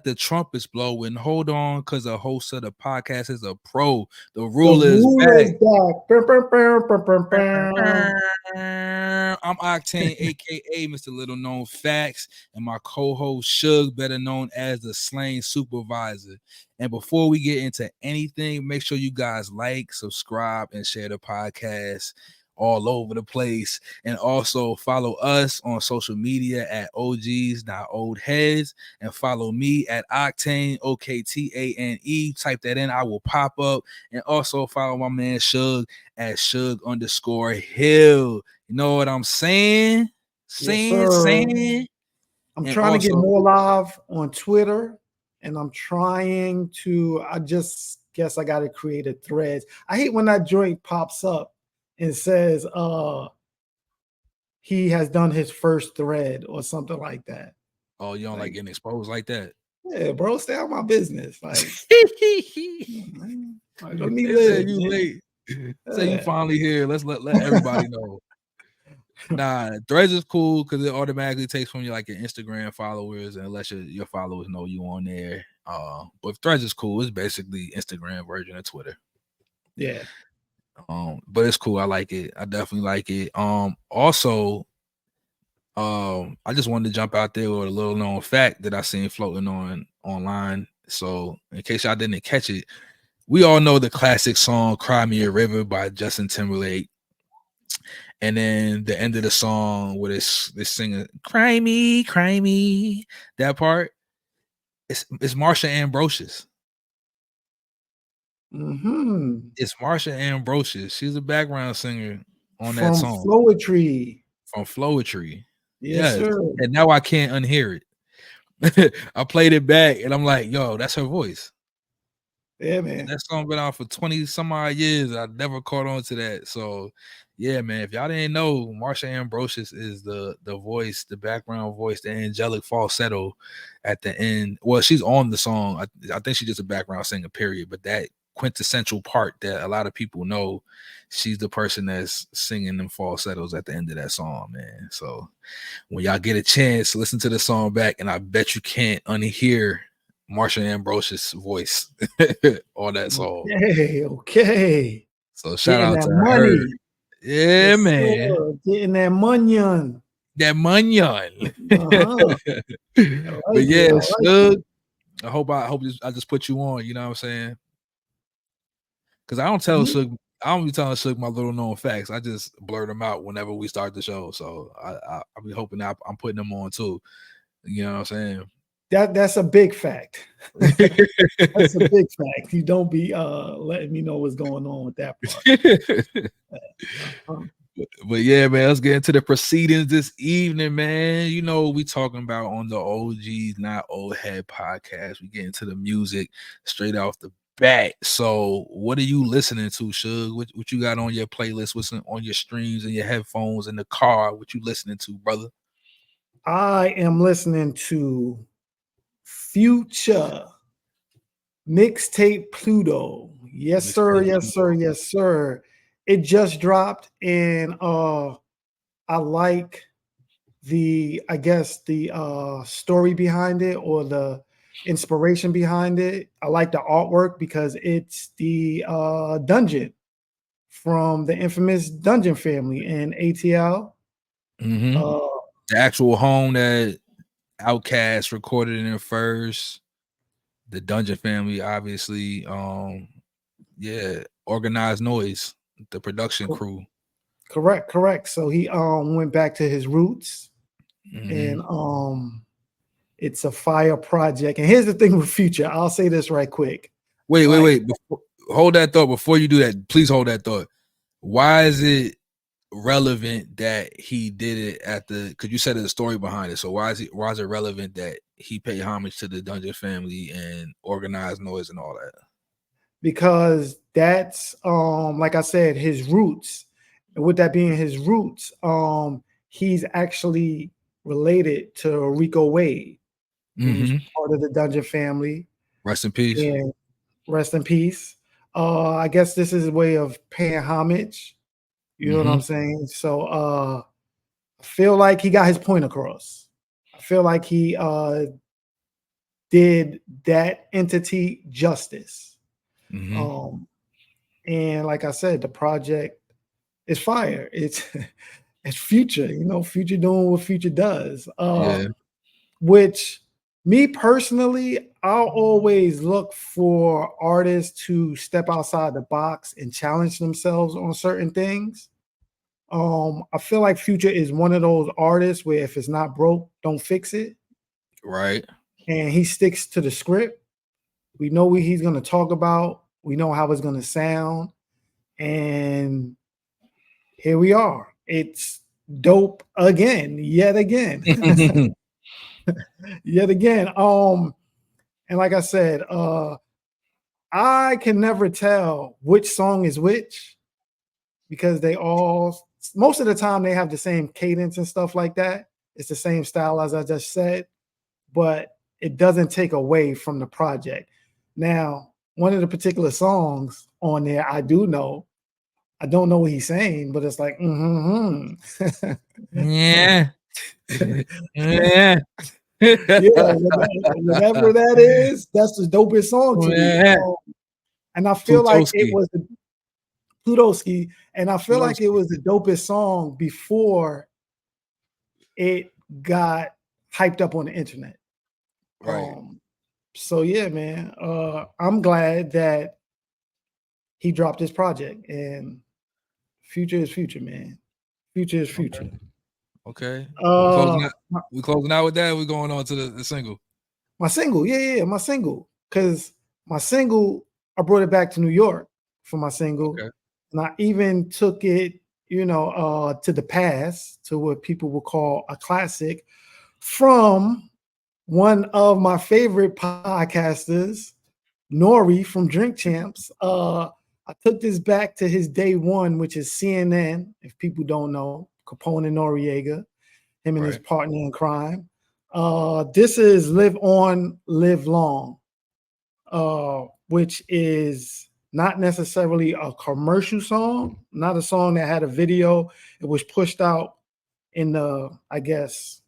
the trumpets blowing. Hold on, because the host of the podcast is a pro. The The ruler is ruler back. is back. I'm Octane, aka Mr. Little Known Facts, and my co-host Shug, better known as the Slain Supervisor. And before we get into anything, make sure you guys like, subscribe, and share the podcast all over the place. And also follow us on social media at OGs Not Old Heads, and follow me at Octane, Oktane. Type that in, I will pop up. And also follow my man Shug at Shug_Hill. You know what I'm saying? Saying. I'm And trying to get also, more live on Twitter, and I'm trying to. I just guess I got to create a thread. I hate when that joint pops up and says he has done his first thread or something like that. oh, you don't like getting exposed like that? Yeah, bro, stay out of my business. Like, let me They live. said you late. Say you finally here. Let's let everybody know. Nah, Threads is cool because it automatically takes from you like your Instagram followers, and unless your followers know you on there. But Threads is cool. It's basically Instagram version of Twitter. Yeah. But it's cool. I like it. I definitely like it. Also, I just wanted to jump out there with a little known fact that I seen floating online. So in case y'all didn't catch it, we all know the classic song "Cry Me a River" by Justin Timberlake. And then the end of the song with this singer, cry me, that part, it's Marsha Ambrosius. It's Marsha Ambrosius. She's a background singer on that song. From Flowetry. Yes, sir. And now I can't unhear it. I played it back and I'm like, yo, that's her voice. Yeah, man. That song been out for 20 some odd years. I never caught on to that. So yeah, man. If y'all didn't know, Marsha Ambrosius is the voice, the background voice, the angelic falsetto at the end. Well, she's on the song. I think she's just a background singer, period. But that quintessential part that a lot of people know, she's the person that's singing them falsettos at the end of that song, man. So when y'all get a chance, listen to the song back, and I bet you can't unhear Marsha Ambrosius' voice on that song. Okay. So shout out to her. Yeah, yes, man. Sir. Getting that munyon. But yeah, Shug, I hope I just put you on. You know what I'm saying? Because I don't tell Shug, I don't be telling Shug my little known facts. I just blurt them out whenever we start the show. So I'll be hoping that I'm putting them on too. You know what I'm saying? That's a big fact. That's a big fact. You don't be letting me know what's going on with that part. But yeah, man, let's get into the proceedings this evening, man. You know what we talking about on the OGs Not Old Head podcast. We get into the music straight off the bat. So what are you listening to, Shug? What you got on your playlist? What's on your streams and your headphones in the car? What you listening to, brother? I am listening to Future Mixtape Pluto. Yes, sir. Yes, sir. Yes, sir. It just dropped, and I like the story behind it, or the inspiration behind it. I like the artwork because it's the dungeon from the infamous Dungeon family in ATL. The actual home that Outkast recorded in first. The Dungeon family, obviously. Organized Noise, the production crew. Correct. So he went back to his roots, and it's a fire project. And here's the thing with Future. I'll say this right quick. Wait. Hold that thought. Before you do that, please hold that thought. Why is it relevant that he did it at the, because you said there's a story behind it, so why is it relevant that he paid homage to the Dungeon family and Organized Noise and all that? Because that's like I said, his roots. And with that being his roots, he's actually related to Rico Wade, who's part of the Dungeon family. Rest in peace. And rest in peace. I guess this is a way of paying homage. You know what I'm saying? So I feel like he got his point across. I feel like he did that entity justice. Mm-hmm. And like I said, the project is fire. It's it's Future, Future doing what Future does. Yeah. Which me personally, I'll always look for artists to step outside the box and challenge themselves on certain things. I feel like Future is one of those artists where if it's not broke, don't fix it. Right. And he sticks to the script. We know what he's going to talk about. We know how it's going to sound. And here we are. It's dope again, yet again. Yet again. And like I said, I can never tell which song is which because they all, most of the time, they have the same cadence and stuff like that. It's the same style as I just said, but it doesn't take away from the project. Now, one of the particular songs on there, I do know. I don't know what he's saying, but it's like, Yeah. yeah, whatever that is, that's the dopest song to me. And I feel like it was Plutowski, and I feel like it was the dopest song before it got hyped up on the internet. Right. So yeah, man. I'm glad that he dropped this project, and Future is Future, man. Future is Future. Okay. We closing out with that. We're going on to the single. My single, yeah, my single. Because my single, I brought it back to New York for my single. Okay. And I even took it, to the past, to what people would call a classic, from one of my favorite podcasters, Nori from Drink Champs. I took this back to his day one, which is CNN. If people don't know, Capone and Noriega, him and his partner in crime. This is Live On, Live Long, which is not necessarily a commercial song, not a song that had a video. It was pushed out in the, I guess,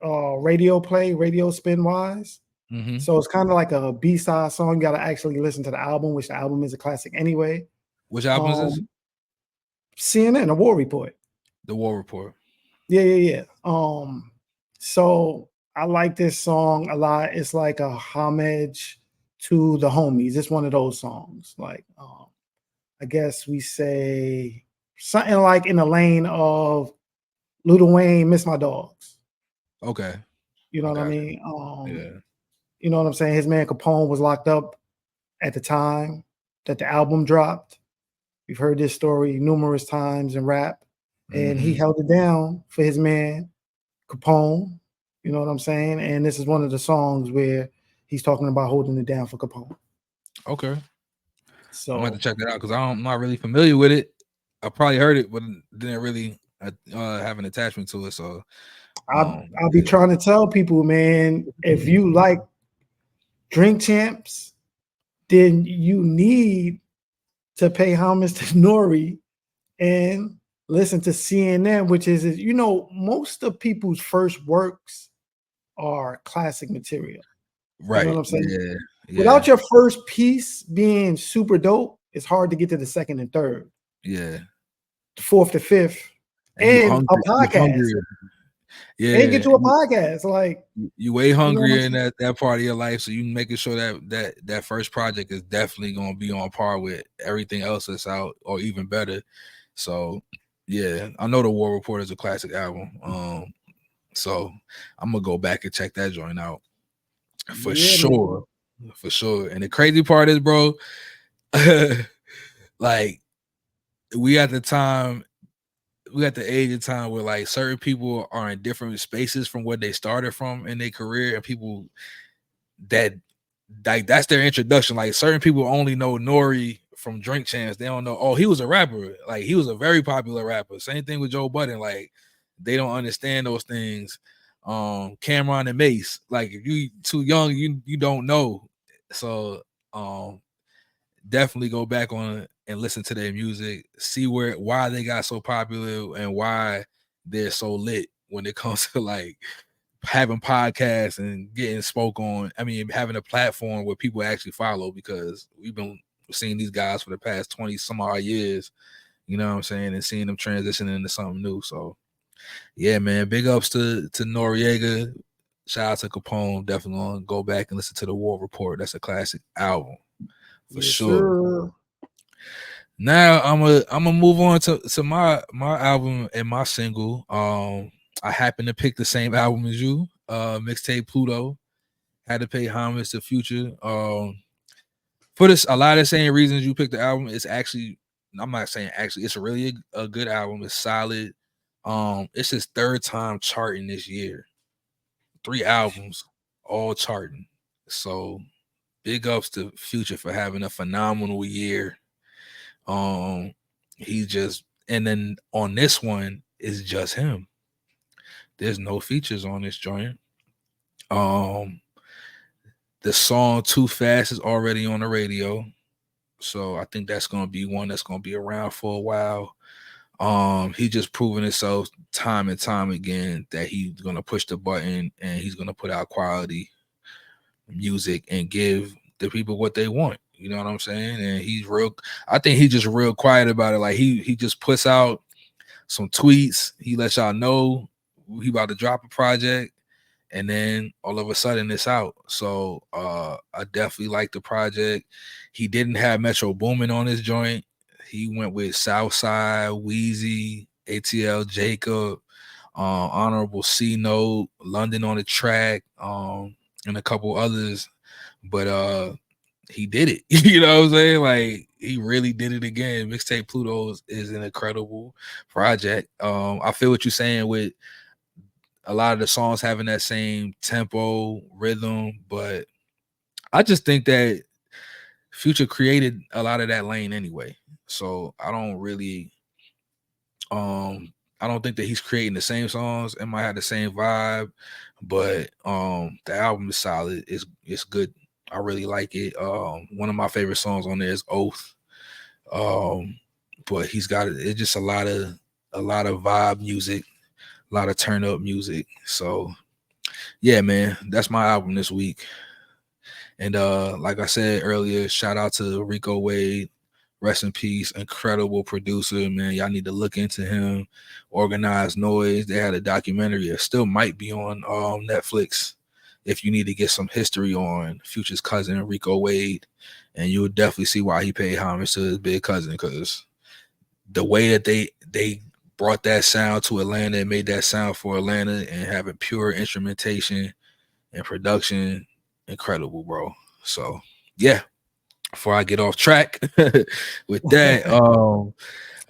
radio play, radio spin wise. Mm-hmm. So it's kind of like a B-side song. You got to actually listen to the album, which the album is a classic anyway. Which album is this? CNN, The War Report. The War Report. Yeah. So I like this song a lot. It's like a homage to the homies. It's one of those songs. Like, I guess we say something like in the lane of Lil Wayne, Miss My Dogs. Okay. You know what I mean? Yeah. You know what I'm saying? His man Capone was locked up at the time that the album dropped. We've heard this story numerous times in rap, and he held it down for his man Capone. You know what I'm saying? And this is one of the songs where he's talking about holding it down for Capone. Okay. So I'm going to check that out because I'm not really familiar with it. I probably heard it, but didn't really have an attachment to it. So I'll be trying to tell people, man, if you like Drink Champs, then you need to pay homage to Nori and listen to CNN, which is, most of people's first works are classic material. Right. You know what I'm saying? Yeah. Without your first piece being super dope, it's hard to get to the second and third. Yeah. The fourth to fifth. And a podcast. Yeah. And get to a podcast. Like you way hungrier in that part of your life. So you making sure that first project is definitely gonna be on par with everything else that's out or even better. So yeah, I know the War Report is a classic album. So I'm gonna go back and check that joint out for sure. Man. For sure. And the crazy part is, bro, like we at the age of time where like certain people are in different spaces from where they started from in their career, and people that like that's their introduction. Like certain people only know Nori from Drink Champs. They don't know, oh, he was a rapper. Like he was a very popular rapper. Same thing with Joe Budden. Like they don't understand those things. Cameron and Mace. Like if you too young, you don't know. So definitely go back on and listen to their music, see why they got so popular and why they're so lit when it comes to like having podcasts and getting spoke on. I mean, having a platform where people actually follow, because we've been seeing these guys for the past 20 some odd years, you know what I'm saying, and seeing them transition into something new. So yeah, man, big ups to Noriega. Shout out to Capone. Definitely gonna go back and listen to the War Report. That's a classic album for sure. Sir. Now I'm gonna move on to my album and my single. I happen to pick the same album as you, Mixtape Pluto. Had to pay homage to Future. For this, a lot of the same reasons you picked the album. It's actually, I'm not saying actually, it's really a good album. It's solid. It's his third time charting this year. 3 albums, all charting. So big ups to Future for having a phenomenal year. He just, and then on this one is just him. There's no features on this joint. The song Too Fast is already on the radio. So I think that's gonna be one that's gonna be around for a while. He just proven himself time and time again that he's gonna push the button and he's gonna put out quality music and give the people what they want. You know what I'm saying? And he's real. I think he's just real quiet about it. Like he just puts out some tweets. He lets y'all know he about to drop a project, and then all of a sudden it's out. So I definitely like the project. He didn't have Metro Boomin on his joint. He went with Southside, Wheezy, ATL Jacob, Honorable C Note, London on the track, and a couple others. But he did it. You know what I'm saying? Like, he really did it again. Mixtape Pluto is an incredible project. I feel what you're saying with a lot of the songs having that same tempo, rhythm, but I just think that Future created a lot of that lane anyway. So I don't really I don't think that he's creating the same songs. It might have the same vibe, but the album is solid. It's good. I really like it. One of my favorite songs on there is Oath. But he's got it's just a lot of vibe music, a lot of turn up music. So yeah, man, that's my album this week. And like I said earlier, shout out to Rico Wade. Rest in peace. Incredible producer, man. Y'all need to look into him. Organized Noise. They had a documentary. It still might be on Netflix if you need to get some history on Future's cousin, Rico Wade. And you would definitely see why he paid homage to his big cousin, because the way that they brought that sound to Atlanta and made that sound for Atlanta and having pure instrumentation and production, incredible, bro. So yeah, before I get off track with that,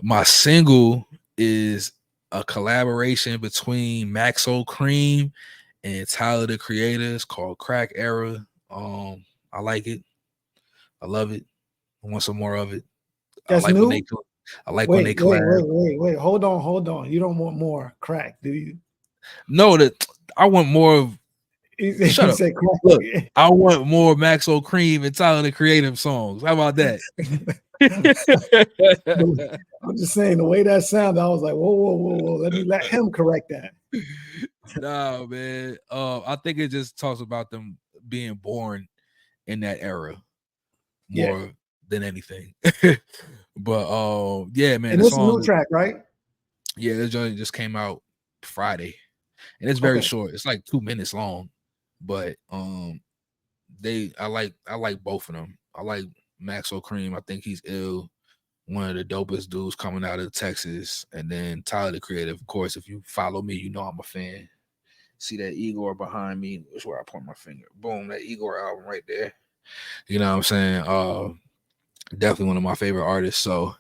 my single is a collaboration between Maxo Cream and Tyler the Creator. It's called Crack Era. I like it. I love it. I want some more of it. That's I like new? when they collab. Wait. Hold on. You don't want more crack, do you? No, that I want more of. Shut up. Look, I want more Maxo Cream and Tyler the Creative songs. How about that? I'm just saying, the way that sounded, I was like, whoa. Let him correct that. Nah, man. I think it just talks about them being born in that era more than anything. But yeah, man. And it's a new track, right? Yeah, this joint just came out Friday, and it's very short. It's like 2 minutes long. But I like both of them. I like Maxo Cream. I think he's ill. One of the dopest dudes coming out of Texas. And then Tyler the Creative, of course. If you follow me, you know I'm a fan. See that Igor behind me? That's where I point my finger. Boom, that Igor album right there. You know what I'm saying? Definitely one of my favorite artists. So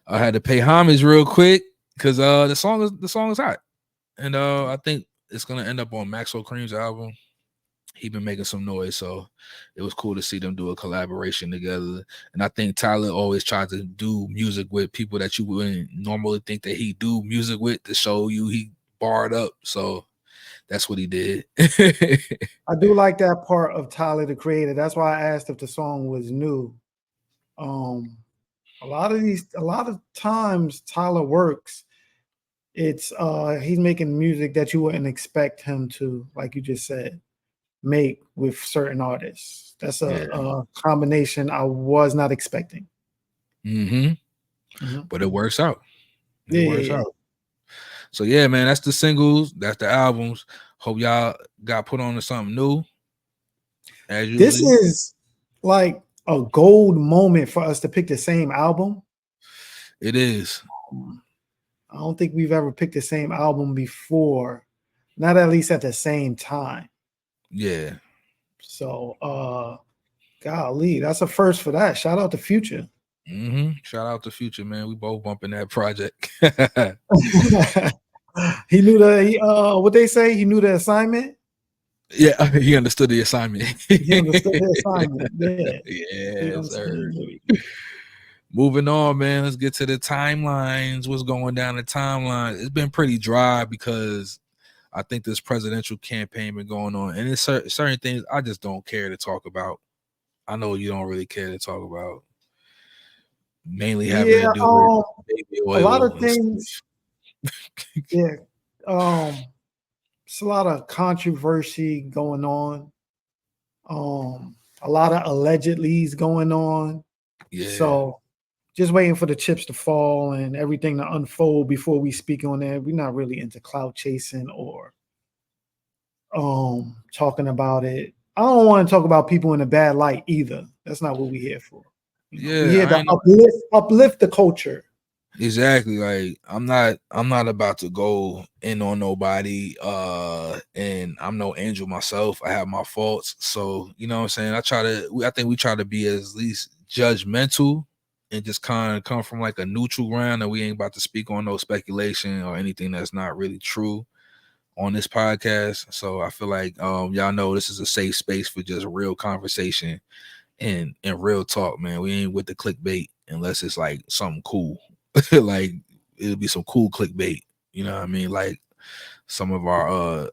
I had to pay homage real quick because the song is hot. And I think it's gonna end up on Maxo Cream's album. He been making some noise, so it was cool to see them do a collaboration together. And I think Tyler always tries to do music with people that you wouldn't normally think that he do music with, to show you he barred up. So that's what he did. I do like that part of Tyler the Creator. That's why I asked if the song was new. A lot of times Tyler works, It's he's making music that you wouldn't expect him to, like you just said, make with certain artists. That's a combination I was not expecting. But it works out. It works Yeah. out. So yeah, man, that's the singles, that's the albums. Hope y'all got put on to something new. As usually. This is like a gold moment for us to pick the same album. It is. I don't think we've ever picked the same album before, not at least at the same time. Yeah. So golly, that's a first for that. Shout out to Future. Shout out to Future, man. We both bumping that project. He knew what they say, he knew the assignment. Yeah, he understood the assignment. He understood the assignment. Yeah, sir. Moving on, man. Let's get to the timelines. What's going down the timeline? It's been pretty dry because I think this presidential campaign been going on, and it's certain things I just don't care to talk about. I know you don't really care to talk about. Mainly having to do with baby oil. A lot of things. Yeah. It's a lot of controversy going on. A lot of allegedly's going on. Yeah. So just waiting for the chips to fall and everything to unfold before we speak on that. We're not really into clout chasing or talking about it. I don't want to talk about people in a bad light either. That's not what we're here for. We're here to uplift the culture. Exactly. Like I'm not about to go in on nobody. And I'm no angel myself. I have my faults. So you know what I'm saying? I think we try to be as least judgmental and just kind of come from like a neutral ground, and we ain't about to speak on no speculation or anything that's not really true on this podcast. So I feel like y'all know this is a safe space for just real conversation and real talk, man. We ain't with the clickbait unless it's like something cool. Like it'll be some cool clickbait, you know what I mean? Like some of our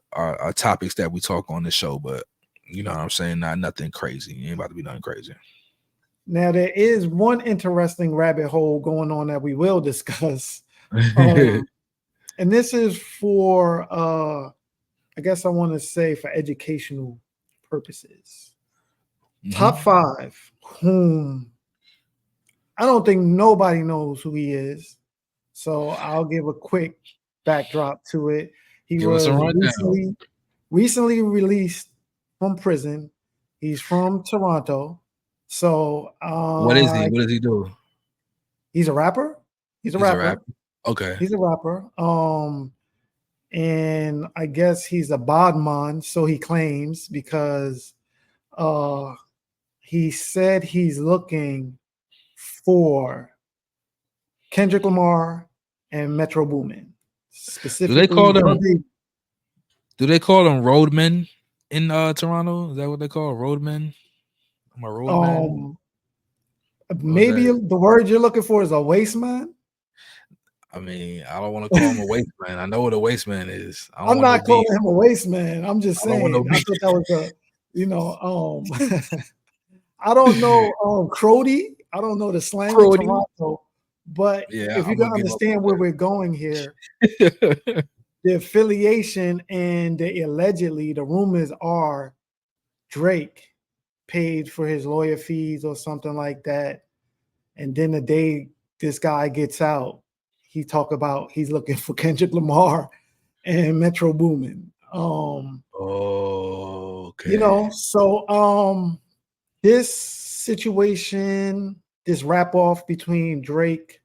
topics that we talk on the show, but you know what I'm saying? Nothing crazy. Ain't about to be nothing crazy. Now there is one interesting rabbit hole going on that we will discuss. And this is for I guess I want to say for educational purposes. Top 5, whom I don't think nobody knows who he is. So I'll give a quick backdrop to it. He was recently released from prison. He's from Toronto. So what is he? What does he do? He's a rapper. He's a rapper. Okay. He's a rapper. And I guess he's a badman, so he claims, because he said he's looking for Kendrick Lamar and Metro Boomin. Specifically, do they call them roadmen in Toronto? Is that what they call roadmen? I'm a roadman. Maybe the word you're looking for is a waste man. I mean, I don't want to call him a waste man. I know what a waste man is. I'm not calling him a waste man. I'm just saying. I thought that was a, I don't know Crody. I don't know the slang in Toronto, but if you can understand where we're going here, the affiliation and the rumors are Drake paid for his lawyer fees or something like that. And then the day this guy gets out, he talk about he's looking for Kendrick Lamar and Metro Boomin. Okay. So this situation, this wrap off between Drake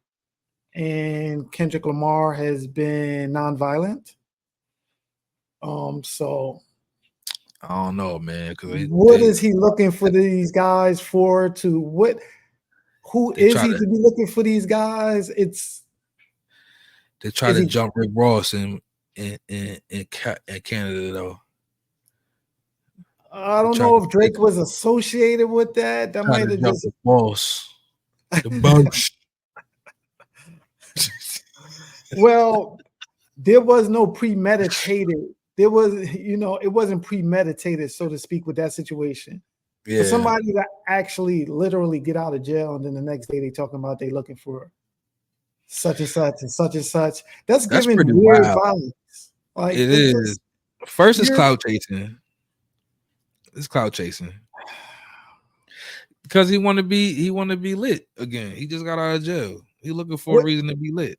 and Kendrick Lamar has been nonviolent. So I don't know, man. What is he looking for these guys for? Who is he to be looking for these guys? They try to jump Rick Ross in Canada, though. I don't know if Drake was associated with that. That might have just the boss. The boss. Well, there was no premeditated. There was, it wasn't premeditated, so to speak, with that situation. Yeah. For somebody to actually literally get out of jail and then the next day they talking about they looking for such and such and such and such. That's That's giving pretty weird wild. vibes. Like It it's is. just First, it's you're cloud chasing. It's cloud chasing because he want to be lit again. He just got out of jail. He looking for a what reason to be lit.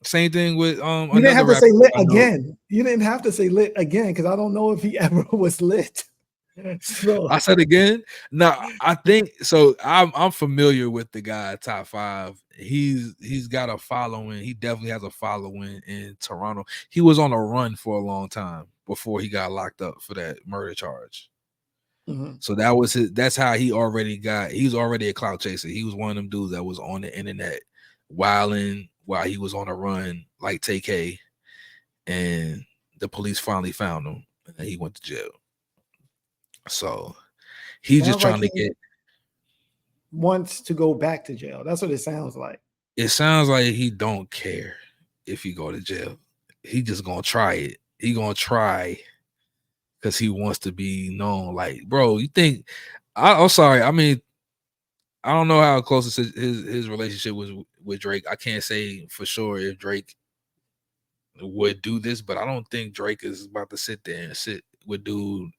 Same thing with you didn't another have to rapper say lit I know. again. You didn't have to say lit again because I don't know if he ever was lit. So I said again. No, I think so. I'm familiar with the guy Top 5. He's got a following. He definitely has a following in Toronto. He was on a run for a long time before he got locked up for that murder charge. mhm. So that was his. That's how he already got. He's already a clout chaser. He was one of them dudes that was on the internet wilding while he was on a run, like TK, and the police finally found him, and he went to jail. So he's just Sounds like trying to he get. wants to go back to jail. That's what it sounds like. It sounds like he don't care if he go to jail. He just gonna try it. He gonna try because he wants to be known. Like, bro, you think? I'm sorry. I mean, I don't know how close his relationship was with Drake. I can't say for sure if Drake would do this, but I don't think Drake is about to sit there and sit with dude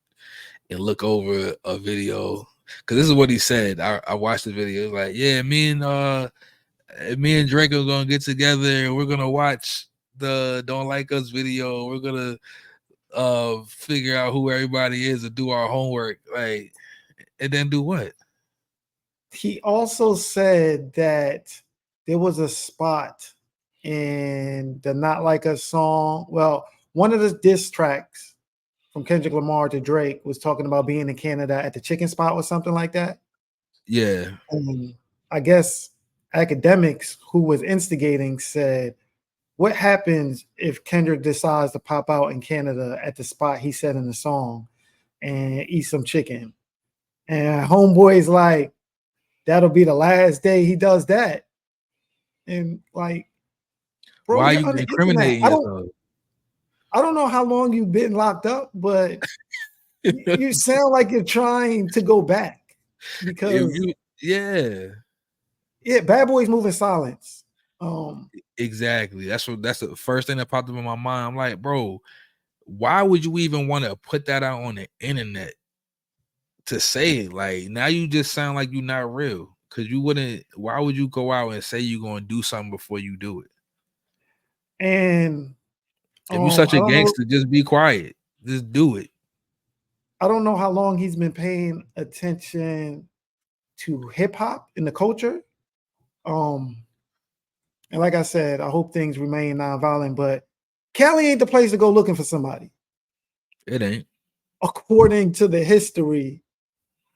and look over a video. Cause this is what he said. I watched the video. It was like, yeah, me and Drake are gonna get together and we're gonna watch the Don't Like Us video. We're gonna figure out who everybody is and do our homework. Like, and then do what? He also said that there was a spot in the Not Like Us song. Well, one of the diss tracks from Kendrick Lamar to Drake was talking about being in Canada at the chicken spot or something like that. Yeah. I guess academics who was instigating said, what happens if Kendrick decides to pop out in Canada at the spot he said in the song and eat some chicken? And homeboy's like, that'll be the last day he does that. And like, bro, Why are you're you on the internet. incriminating yourself? I don't know how long you've been locked up, but you sound like you're trying to go back because Yeah, Bad Boys Move in Silence. exactly. That's the first thing that popped up in my mind. I'm like, bro, why would you even want to put that out on the internet to say it? Like, now you just sound like you're not real. Cause you wouldn't. Why would you go out and say you're gonna do something before you do it? And If you're such I a don't know. gangster, just be quiet. Just do it. I don't know how long he's been paying attention to hip hop in the culture. And like I said, I hope things remain nonviolent, but Cali ain't the place to go looking for somebody, It ain't. according to the history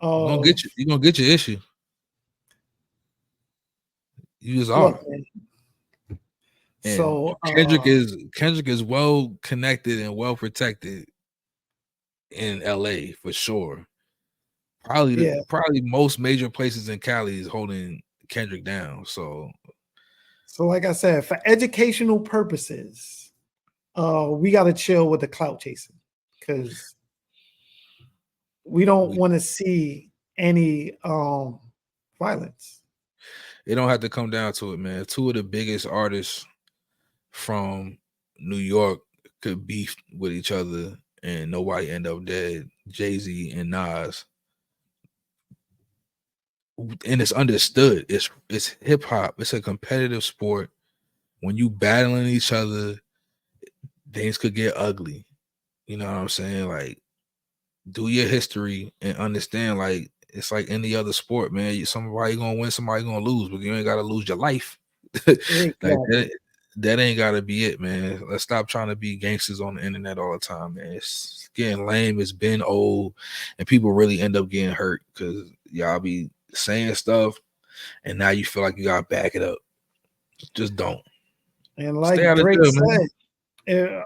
You're gonna of get you. You're gonna get your issue. You just look, are. man. And So Kendrick is well connected and well protected in LA for sure. yeah. Probably most major places in Cali is holding Kendrick down. So So like I said, for educational purposes, we gotta chill with the clout chasing because we don't we, want to see any violence. it don't have to come down to it, man. Two of the biggest artists from New York could beef with each other and nobody end up dead. Jay-Z and Nas. And it's understood. It's hip hop. It's a competitive sport. When you battling each other, things could get ugly. You know what I'm saying? Like, do your history and understand. Like, it's like any other sport, man. Somebody gonna win, somebody gonna lose, but you ain't gotta lose your life. Like Exactly. that ain't gotta be it, man. Let's stop trying to be gangsters on the internet all the time, man. It's getting lame. It's been old, and people really end up getting hurt because y'all be saying stuff, and now you feel like you gotta back it up. Just don't. And Stay like out of Drake jail, man. said,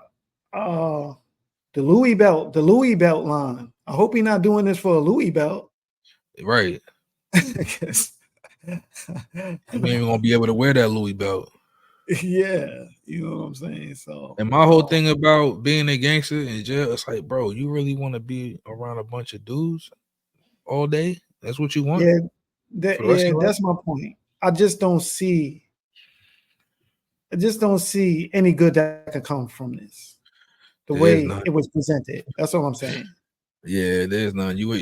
the Louis belt line. I hope he's not doing this for a Louis belt. Right. You ain't even gonna be able to wear that Louis belt. Yeah, you know what I'm saying. So, And my whole thing about being a gangster in jail, it's like, bro, you really want to be around a bunch of dudes all day? That's what you want yeah, for the rest of your life? that's my point. I just don't see I just don't see any good that could come from this. The There's way none. it was presented. That's all I'm saying. Yeah, there's none. You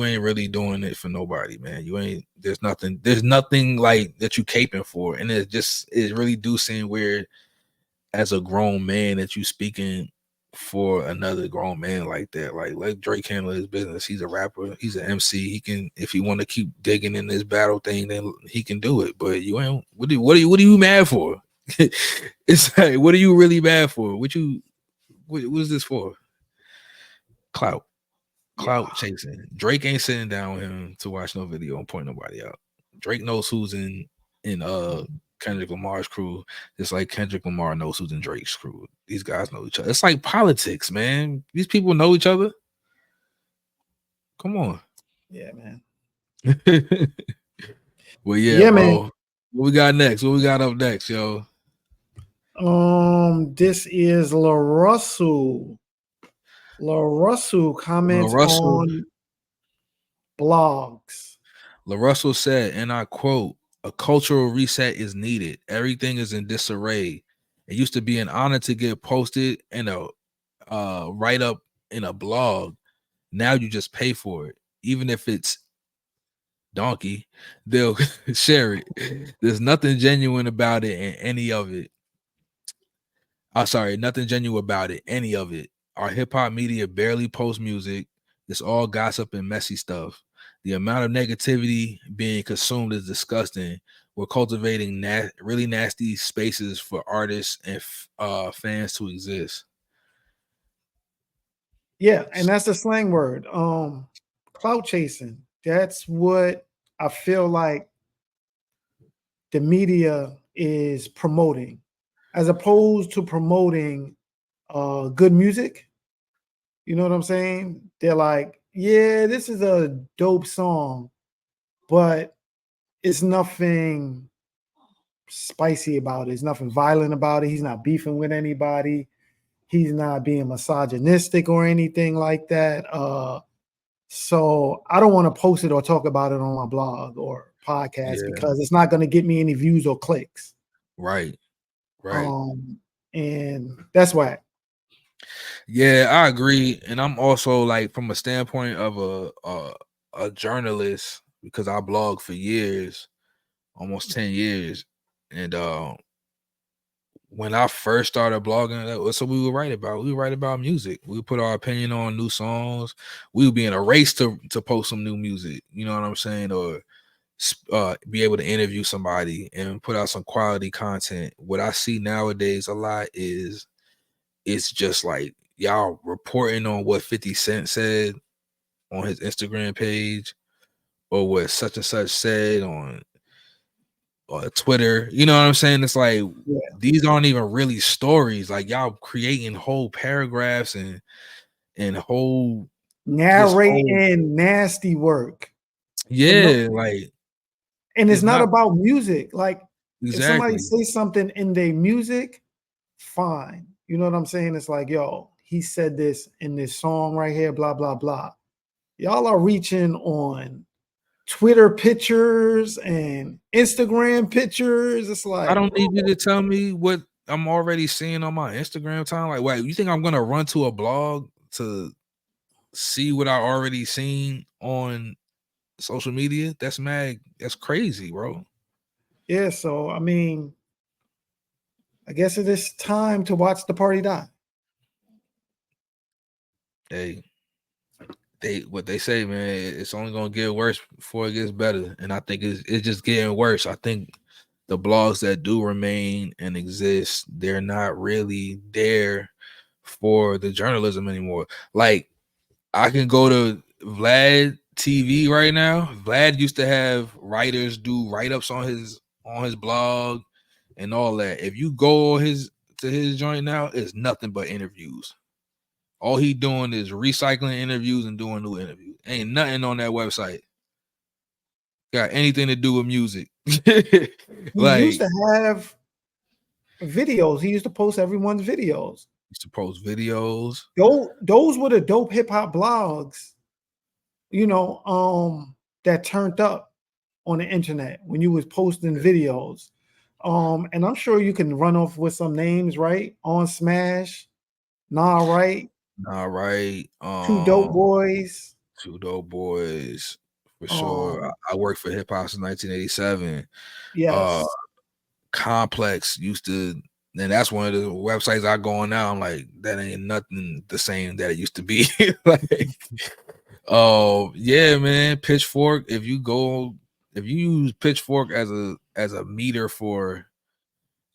ain't really doing it for nobody, man. You ain't. There's nothing. There's nothing like that you caping for, and it really do seem weird as a grown man that you speaking for another grown man like that. Like let Drake handle his business. He's a rapper. He's an MC. He can, if he want to keep digging in this battle thing, then he can do it. But you ain't. What are you mad for? It's like, what are you really mad for? What is this for? Clout chasing. Drake ain't sitting down with him to watch no video and point nobody out. Drake knows who's in Kendrick Lamar's crew, just like Kendrick Lamar knows who's in Drake's crew. These guys know each other. It's like politics, man. These people know each other. Come on. Yeah, man. Well, yeah, bro. Man. What we got next? What we got up next, yo? This is LaRussell. LaRussell comments on blogs. LaRussell said, and I quote, "A cultural reset is needed. Everything is in disarray. It used to be an honor to get posted in a write up in a blog. Now you just pay for it. Even if it's donkey, they'll share it. There's nothing genuine about it in any of it. Nothing genuine about it, any of it. Our hip-hop media barely posts music. It's all gossip and messy stuff. The amount of negativity being consumed is disgusting. We're cultivating really nasty spaces for artists and fans to exist." Yeah, and that's the slang word. Clout chasing. That's what I feel like the media is promoting, as opposed to promoting good music. You know what I'm saying? They're like, yeah, this is a dope song, but it's nothing spicy about it. It's nothing violent about it. He's not beefing with anybody. He's not being misogynistic or anything like that. So I don't want to post it or talk about it on my blog or podcast because it's not going to get me any views or clicks. Right. And that's why. Yeah, I agree. And I'm also like, from a standpoint of a journalist, because I blog for years, almost 10 years. And when I first started blogging, that's what we would write about. We would write about music. We would put our opinion on new songs. We would be in a race to post some new music. You know what I'm saying? Or be able to interview somebody and put out some quality content. What I see nowadays a lot is it's just like y'all reporting on what 50 Cent said on his Instagram page, or what such and such said on Twitter. You know what I'm saying? It's like, these aren't even really stories. Like, y'all creating whole paragraphs and whole narrating nasty work. Yeah, like, and it's not about music. Like, exactly. If somebody say something in their music, fine. You know what I'm saying? It's like, yo, he said this in this song right here, blah, blah, blah. Y'all are reaching on Twitter pictures and Instagram pictures. It's like, I don't need you to tell me what I'm already seeing on my Instagram time. Like, wait, you think I'm gonna run to a blog to see what I already seen on social media? That's mad. That's crazy, bro. Yeah, so I mean, I guess it is time to watch the party die. Hey, what they say, man, it's only gonna get worse before it gets better. And I think it's just getting worse. I think the blogs that do remain and exist, they're not really there for the journalism anymore. Like, I can go to Vlad TV right now. Vlad used to have writers do write-ups on his blog and all that. If you go to his joint now, it's nothing but interviews. All he doing is recycling interviews and doing new interviews. Ain't nothing on that website got anything to do with music. He used to have videos. He used to post everyone's videos. Used to post videos. Those were the dope hip hop blogs, you know, that turned up on the internet when you was posting videos. And I'm sure you can run off with some names, right? On Smash, Nah, right? All right. Two Dope Boys. Two Dope Boys for sure. Um, I worked for hip hop since 1987. yes. Complex used to, and that's one of the websites I go on now. I'm like, that ain't nothing the same that it used to be. Like, oh yeah, man. Pitchfork. If you use Pitchfork as a meter for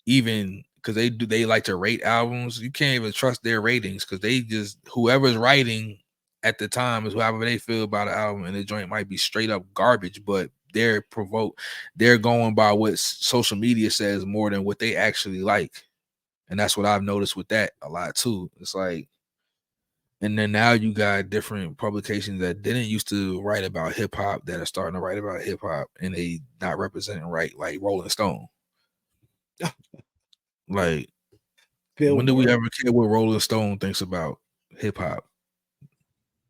even because they like to rate albums, you can't even trust their ratings because they just whoever's writing at the time is however they feel about an album, and the joint might be straight up garbage, but they're going by what social media says more than what they actually like. And that's what I've noticed with that a lot too. It's like, and then now you got different publications that didn't used to write about hip hop that are starting to write about hip hop, and they not representing right, like Rolling Stone. Like, when do we Billboard. ever care what Rolling Stone thinks about hip hop?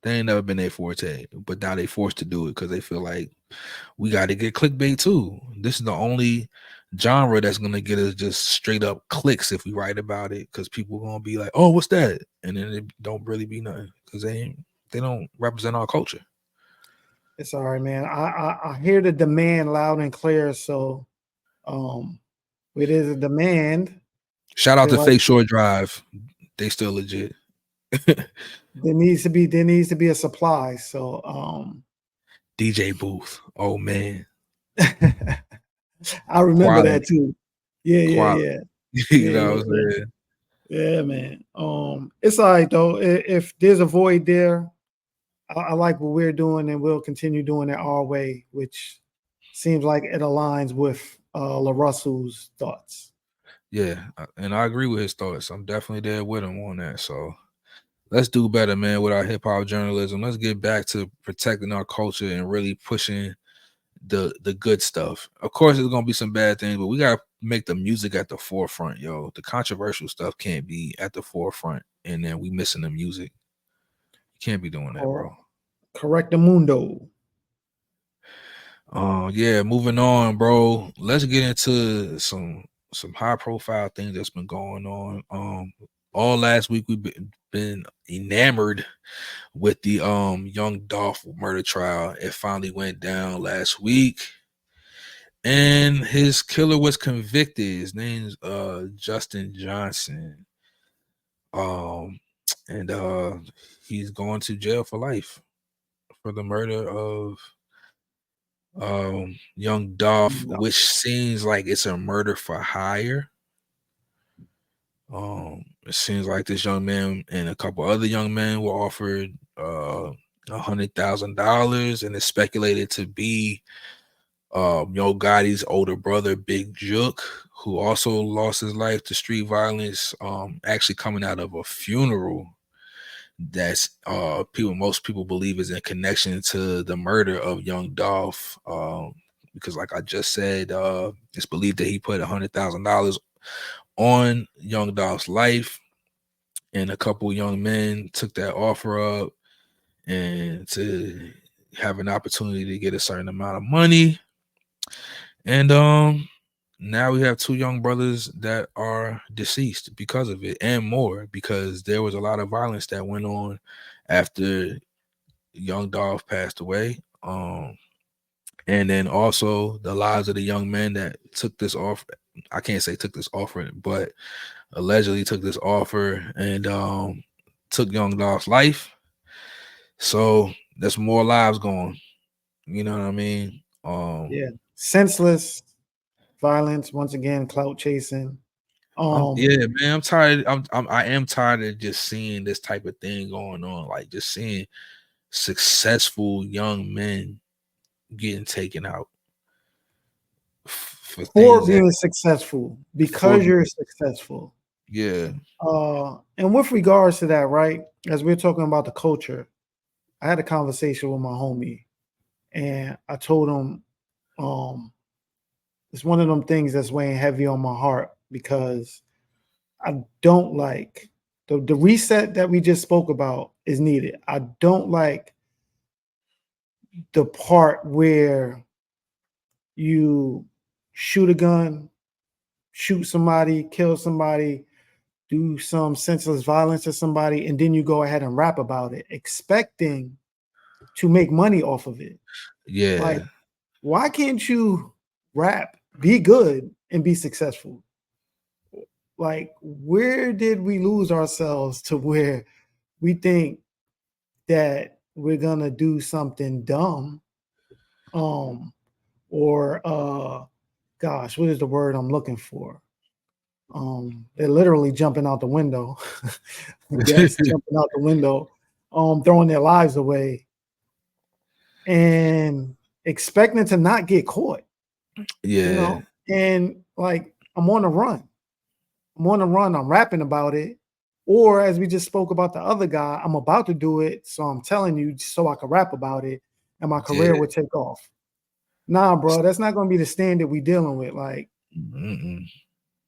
They ain't never been their forte, but now they forced to do it because they feel like we got to get clickbait too. This is the only genre that's gonna get us just straight up clicks if we write about it, because people gonna be like, "Oh, what's that?" And then it don't really be nothing because they don't represent our culture. It's all right, man. I hear the demand loud and clear. So um it is a demand. Shout out They to like Fake Shore Drive, they still legit. there needs to be a supply. So DJ Booth, oh man, I remember quality, that too. Yeah, yeah, quality. yeah. You Yeah, know yeah, what I'm yeah. saying? Yeah, man. It's all right though. If there's a void there, I like what we're doing, and we'll continue doing it our way, which seems like it aligns with LaRussell's thoughts. Yeah, and I agree with his thoughts. I'm definitely there with him on that. So let's do better, man, with our hip hop journalism. Let's get back to protecting our culture and really pushing the good stuff. Of course, there's gonna be some bad things, but we gotta make the music at the forefront, yo. The controversial stuff can't be at the forefront, and then we missing the music. You can't be doing that, bro. Correct the mundo. Yeah, moving on, bro. Let's get into some high profile things that's been going on. All last week we've been enamored with the Young Dolph murder trial. It finally went down last week, and his killer was convicted. His name's Justin Johnson. Um, and he's going to jail for life for the murder of Young Dolph, No. which seems like it's a murder for hire. It seems like this young man and a couple other young men were offered $100,000, and it's speculated to be Yo Gotti's older brother, Big Jook, who also lost his life to street violence, actually coming out of a funeral that's most people believe is in connection to the murder of Young Dolph. Because like I just said, it's believed that he put $100,000 on Young Dolph's life, and a couple young men took that offer up and to have an opportunity to get a certain amount of money. And now we have two young brothers that are deceased because of it, and more because there was a lot of violence that went on after Young Dolph passed away. And then also the lives of the young men that took this offer. I can't say took this offer, but allegedly took this offer and took Young Dolph's life. So there's more lives going. You know what I mean? Yeah. Senseless violence, once again, clout chasing. Yeah, man. I'm tired. I am tired of just seeing this type of thing going on. Like just seeing successful young men getting taken out for For things that being successful, for because you're successful. yeah. And with regards to that, right, as we're talking about the culture, I had a conversation with my homie, and I told him, it's one of them things that's weighing heavy on my heart because I don't like the reset that we just spoke about is needed. I don't like the part where you shoot a gun shoot somebody, kill somebody, do some senseless violence to somebody, and then you go ahead and rap about it, expecting to make money off of it. Yeah. Like, why can't you rap, be good, and be successful? Like, where did we lose ourselves to where we think that we're gonna do something dumb? Or gosh, what is the word I'm looking for? They're literally jumping out the window. I guess jumping out the window, throwing their lives away and expecting to not get caught. Yeah. You know, and like I'm on a run. I'm rapping about it. Or as we just spoke about the other guy, I'm about to do it. So I'm telling you so I can rap about it and my career would take off. Nah, bro, that's not gonna be the standard we dealing with. Like,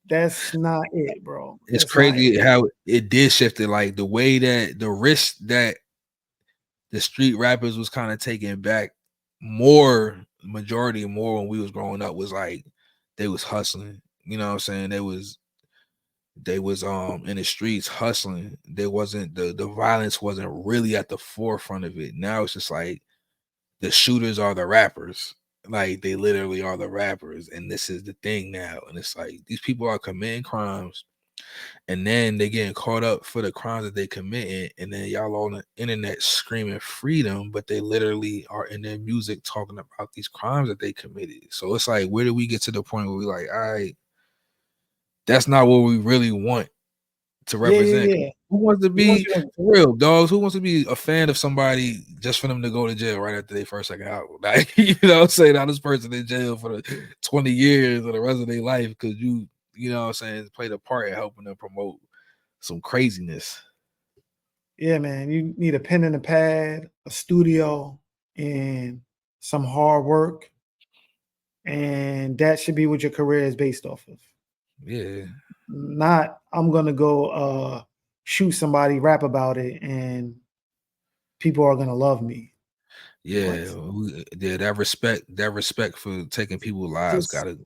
that's not it, bro. It's crazy how it did shift it. Like the way that the risk that the street rappers was kind of taking back majority more when we was growing up was like they was hustling. You know what I'm saying? They was in the streets hustling. There wasn't the violence wasn't really at the forefront of it. Now it's just like the shooters are the rappers. Like they literally are the rappers, and this is the thing now. And it's like these people are committing crimes, and then they getting caught up for the crimes that they committing, and then y'all on the internet screaming freedom, but they literally are in their music talking about these crimes that they committed. So it's like, where do we get to the point where we like, all right, that's not what we really want to represent? Yeah. Who wants to be for real, dogs? Who wants to be a fan of somebody just for them to go to jail right after their first second album? Like, you know what I'm saying? Now this person in jail for the 20 years or the rest of their life because you know what I'm saying, played a part in helping them promote some craziness. Yeah, man. You need a pen and a pad, a studio, and some hard work. And that should be what your career is based off of. Yeah. Not I'm gonna go shoot somebody, rap about it, and people are gonna love me. Yeah, yeah, that respect for taking people's lives gotta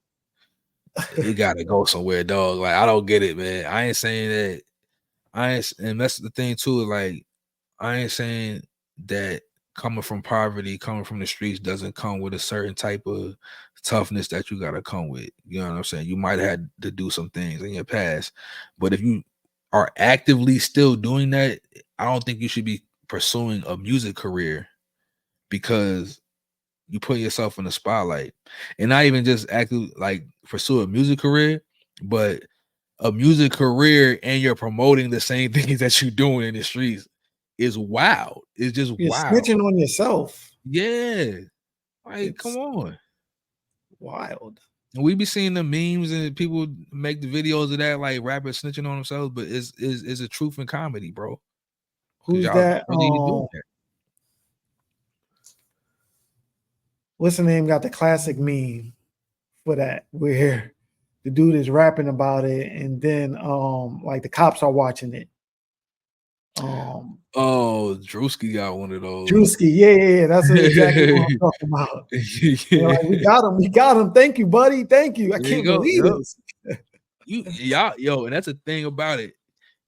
go somewhere, dog. Like I don't get it, man. I ain't saying that. And that's the thing too. Like I ain't saying that coming from poverty, coming from the streets, doesn't come with a certain type of toughness that you gotta come with. You know what I'm saying? You might have had to do some things in your past, but if you are actively still doing that, I don't think you should be pursuing a music career because you put yourself in the spotlight, and not even just active like pursue a music career, but a music career and you're promoting the same things that you're doing in the streets is wild. It's just You're wild. snitching on yourself. Yeah. Like, come on. Wild. And we be seeing the memes and people make the videos of that, like rappers snitching on themselves, but it's a truth in comedy, bro. Who's that? Really doing that. What's the name? Got the classic meme for that where the dude is rapping about it, and then like the cops are watching it. Oh, Drewski got one of those. Drewski, yeah, that's exactly what I'm talking about. Yeah. Like, we got him. Thank you, buddy. Thank you. I can't believe this. Yo, and that's the thing about it.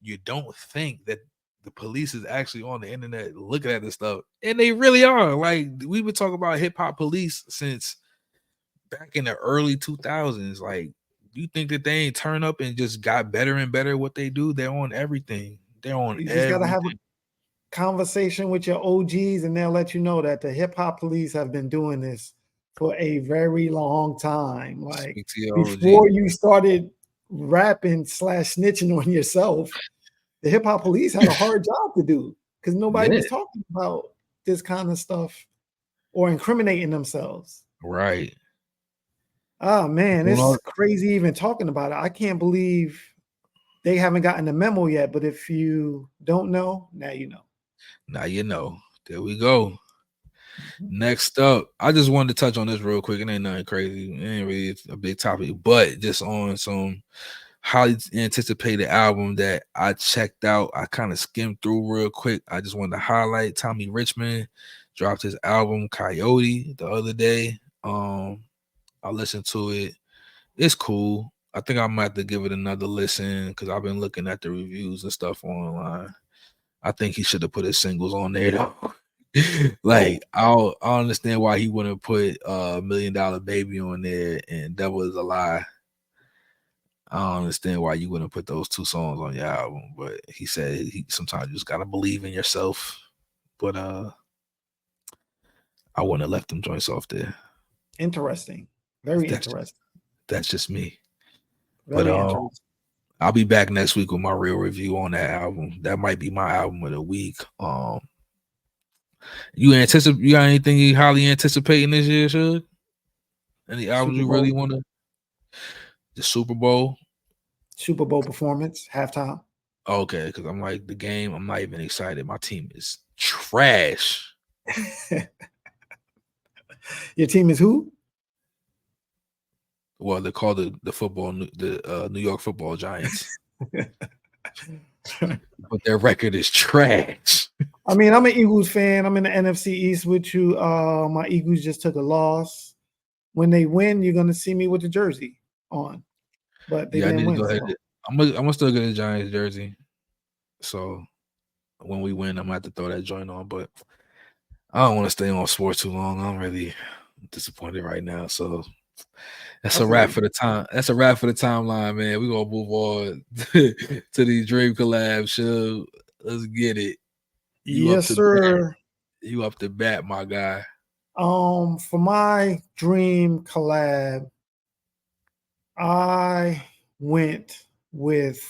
You don't think that the police is actually on the internet looking at this stuff, and they really are. Like we've been talking about hip hop police since back in the early 2000s. Like, you think that they ain't turn up and just got better and better at what they do? They're on everything. They're on You just gotta have a conversation with your OGs, and they'll let you know that the hip hop police have been doing this for a very long time. Like before you started rapping / snitching on yourself, the hip hop police had a hard job to do because nobody was talking about this kind of stuff or incriminating themselves. Right. Oh man, it's crazy even talking about it. I can't believe they haven't gotten the memo yet. But if you don't know, now you know. Now you know. There we go. Next up, I just wanted to touch on this real quick. It ain't nothing crazy. It ain't really a big topic, but just on some highly anticipated album that I checked out. I kind of skimmed through real quick. I just wanted to highlight Tommy Richmond dropped his album Coyote the other day. I listened to it. It's cool. I think I'm gonna have to give it another listen because I've been looking at the reviews and stuff online. I think he should have put his singles on there though. Like I understand why he wouldn't put $1 Million Baby on there and Devil Is a Lie. I don't understand why you wouldn't put those 2 songs on your album, but he said he sometimes you just gotta believe in yourself. But I wouldn't have left them joints off there. Interesting. Very interesting. That's just me. Very But interesting. I'll be back next week with my real review on that album. That might be my album of the week. You got anything you highly anticipating this year, Shug? Any albums you really want to? The Super Bowl performance, halftime. Okay, because I'm like the game. I'm not even excited. My team is trash. Your team is who? Well, they're called the New York Football Giants. But their record is trash. I mean, I'm an Eagles fan. I'm in the NFC East with you. My Eagles just took a loss. When they win, you're gonna see me with the jersey on. But they didn't win. Go ahead. I'm gonna still get a Giants jersey. So when we win, I'm gonna have to throw that joint on. But I don't want to stay on sports too long. I'm really disappointed right now. So that's a wrap for the time. That's a wrap for the timeline, man. We're gonna move on to these dream collabs. Show. Let's get it. Yes, sir. You up to bat, my guy. For my dream collab, I went with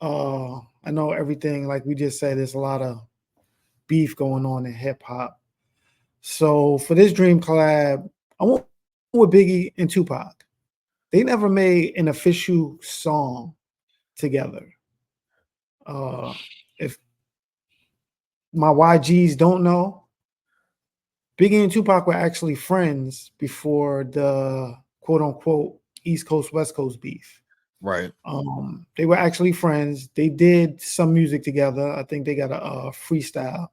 I know everything, like we just said, there's a lot of beef going on in hip hop. So for this dream collab, I went with Biggie and Tupac. They never made an official song together. If my YGs don't know, Biggie and Tupac were actually friends before the quote unquote East Coast, West Coast beef. Right. They were actually friends. They did some music together. I think they got a freestyle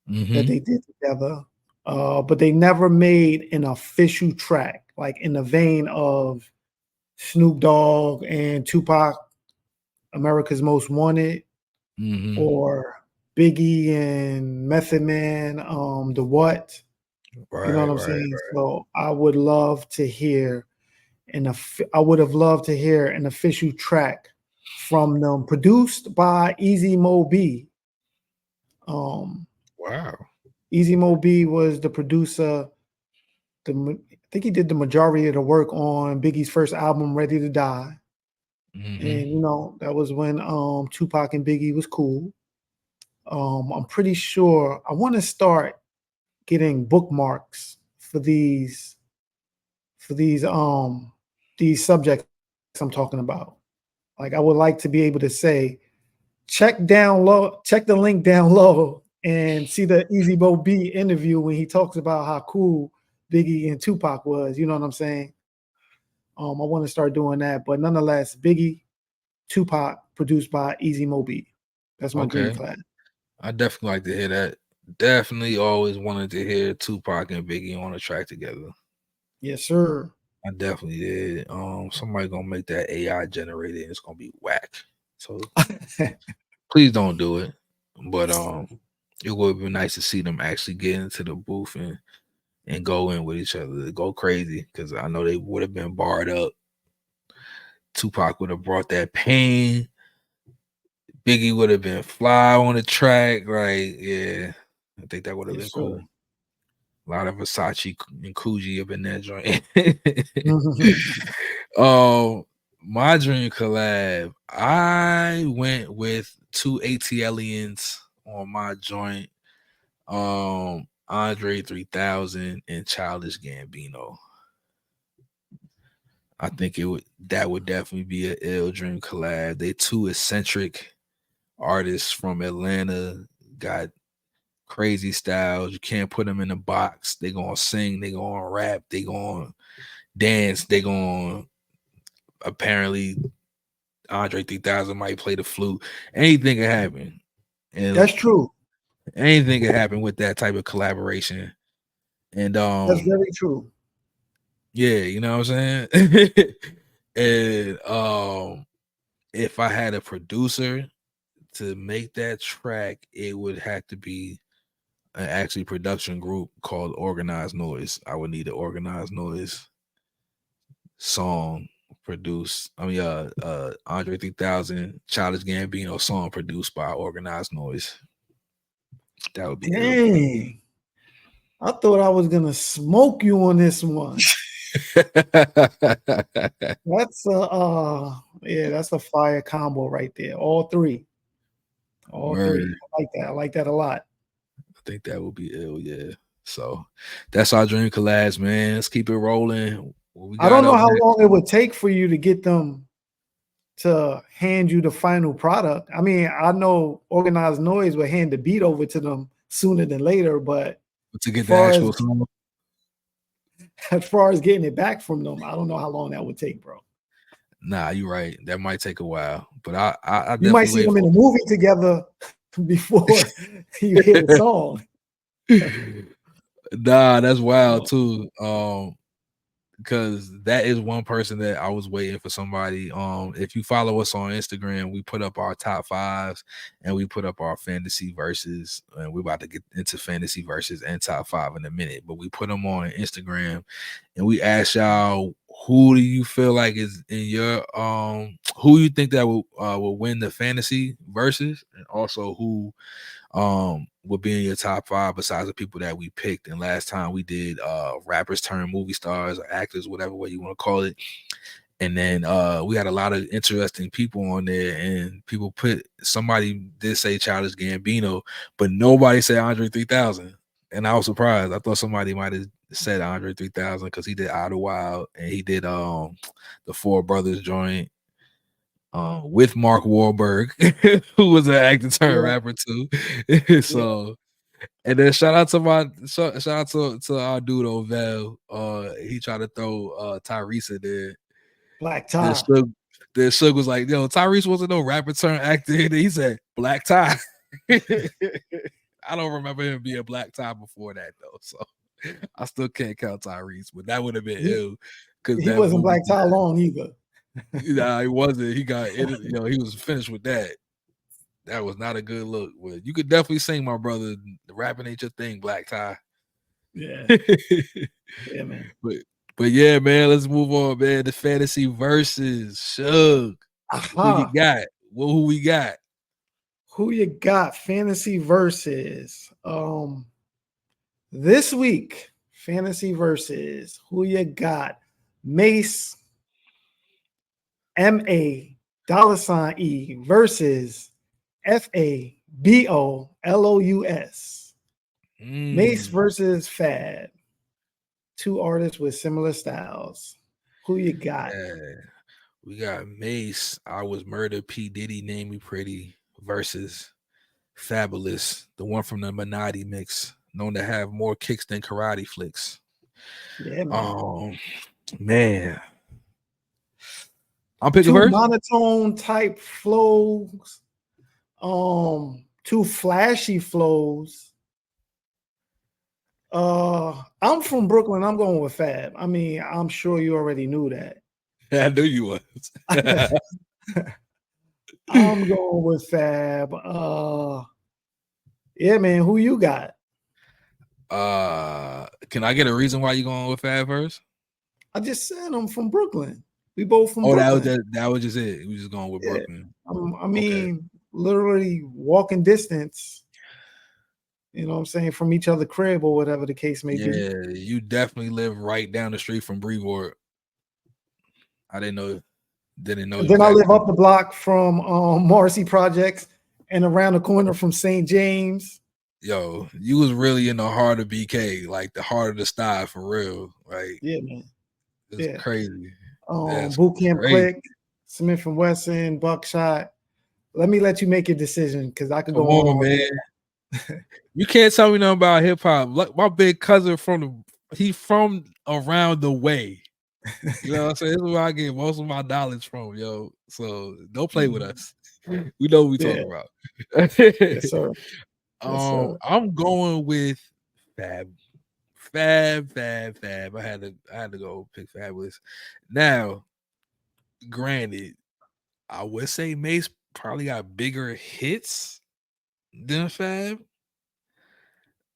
that they did together. But they never made an official track, like in the vein of Snoop Dogg and Tupac, America's Most Wanted, or Biggie and Method Man, The What. Right, you know what I'm saying? Right. So I would love to hear I would have loved to hear an official track from them, produced by Easy Mo B. Wow. Easy Mo B was the producer. I think he did the majority of the work on Biggie's first album, Ready to Die. And that was when Tupac and Biggie was cool. I'm pretty sure I want to start getting bookmarks for these subjects I'm talking about. Like, I would like to be able to say, check the link down low and see the Easy Mo B interview when he talks about how cool Biggie and Tupac was. You know what I'm saying? I want to start doing that. But nonetheless, Biggie, Tupac, produced by Easy Mo B. That's my dream class. I definitely like to hear that. Definitely always wanted to hear Tupac and Biggie on a track together. Yes, sir. I definitely did. Somebody gonna make that AI generated and it's gonna be whack. So please don't do it. But it would be nice to see them actually get into the booth and go in with each other, go crazy, because I know they would have been barred up. Tupac would have brought that pain. Biggie would have been fly on the track. Like, yeah, I think that would have been cool. A lot of Versace and Coogee up in that joint. My dream collab, I went with 2 ATLians on my joint. Andre 3000 and Childish Gambino. I think that would definitely be an ill dream collab. They 2 eccentric artists from Atlanta, got crazy styles. You can't put them in a box. They gonna sing, they gonna rap, they gonna dance, they gonna apparently Andre 3000 might play the flute. Anything can happen. And that's true. Anything can happen with that type of collaboration. And that's very true. Yeah, you know what I'm saying? And if I had a producer to make that track, it would have to be an actually production group called Organized Noise. I would need an Organized Noise song produced. Andre 3000 Childish Gambino song produced by Organized Noise. That would be dang. I thought I was gonna smoke you on this one. That's that's a fire combo right there. All three. Word. I like that. I like that a lot. I think that would be ill, yeah. So that's our dream collabs, man. Let's keep it rolling. I don't know how long it would take for you to get them to hand you the final product. I mean, I know Organized Noise would hand the beat over to them sooner than later, but to get the actual song, as far as getting it back from them, I don't know how long that would take, bro. Nah, you're right. That might take a while, but I you might see them in a movie together before you hear the song. Nah, that's wild too. Because that is one person that I was waiting for somebody. If you follow us on Instagram, we put up our top fives and we put up our fantasy verses, and we're about to get into fantasy verses and top five in a minute. But we put them on Instagram, and we asked y'all, who do you feel like is in your who you think that will win the fantasy verses, and also who would be in your top five besides the people that we picked. And last time we did rappers turn movie stars or actors, whatever way you want to call it. And then we had a lot of interesting people on there, and people somebody did say Childish Gambino, but nobody said Andre 3000. And I was surprised. I thought somebody might have said Andre 3000 because he did Idlewild and he did the Four Brothers joint with Mark Wahlberg, who was an actor turned rapper too. So, and then shout out to our dude Ovell. He tried to throw Tyrese in there. Black tie. Then Shug was like, "Yo, Tyrese wasn't no rapper turned actor." And he said, "Black tie." I don't remember him being Black tie before that though, so I still can't count Tyrese, but that would have been ill because he wasn't Black tie long either. Nah, he wasn't. He got it. He was finished with that. That was not a good look. Well, you could definitely sing, my brother. The rapping ain't your thing, Black tie. Yeah. Yeah, man. But yeah, man, let's move on, man. The fantasy versus Shug. Who you got? Well, who we got? Who you got? Fantasy versus. This week, fantasy versus. Who you got? Mace, MA, $E versus FABOLOUS. Mace versus Fab. Two artists with similar styles. Who you got? We got Mace, I Was Murder, P. Diddy, Name Me Pretty versus Fabulous, the one from the Minotti mix, known to have more kicks than karate flicks. Yeah, man. Man. I'm picking two first. Monotone type flows. Two flashy flows. I'm from Brooklyn. I'm going with Fab. I mean, I'm sure you already knew that. I knew you was. I'm going with Fab. Yeah, man. Who you got? Can I get a reason why you going with Fab first? I just said I'm from Brooklyn. We both from Brooklyn. That was just it. We just going with Brooklyn. I mean, literally walking distance. You know what I'm saying? From each other crib or whatever the case may be. Yeah, you definitely live right down the street from Brevoort. I didn't know. Then I live up the block from Marcy Projects and around the corner from St. James. Yo, you was really in the heart of BK, like the heart of the style for real. Like, yeah, man. It's crazy. Boot Camp Click, Smith and Wesson, Buckshot. Let me let you make your decision because I could go on, man. You can't tell me nothing about hip hop. Like my big cousin he's from around the way. You know what I'm saying? This is where I get most of my knowledge from, yo. So don't play with us. We know what we talking about. Yes, sir. Yes, sir. I'm going with Fab. I had to go pick Fabulous. Now, granted, I would say Mace probably got bigger hits than Fab,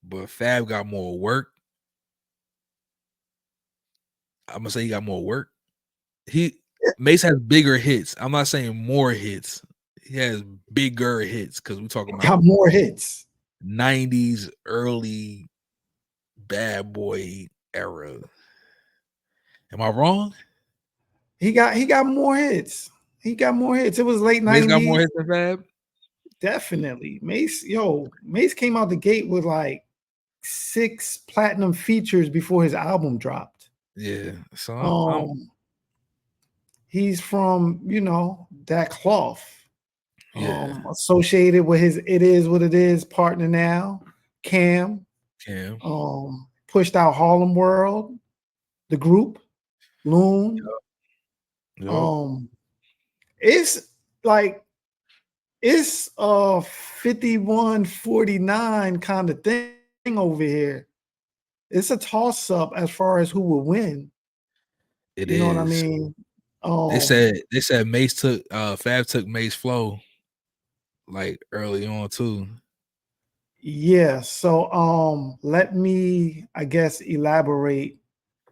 but Fab got more work. I'm gonna say he got more work. Mace has bigger hits. I'm not saying more hits. He has bigger hits because we're talking Got about more hits. 90s early bad boy era. Am I wrong? He got more hits. He got more hits. It was late Mace got more 90s. hits than Fab? Definitely. Mace came out the gate with like 6 platinum features before his album dropped. Yeah. So He's from, that cloth. yeah. Associated with his It Is What It Is partner now, Cam. Pushed out Harlem World, the group, Loon. Yep. It's like it's a 51-49 kind of thing over here. It's a toss-up as far as who will win. It You know what I is. mean? They said Mace took Fab took Mace flow like early on too. Yeah. So let me, I guess, elaborate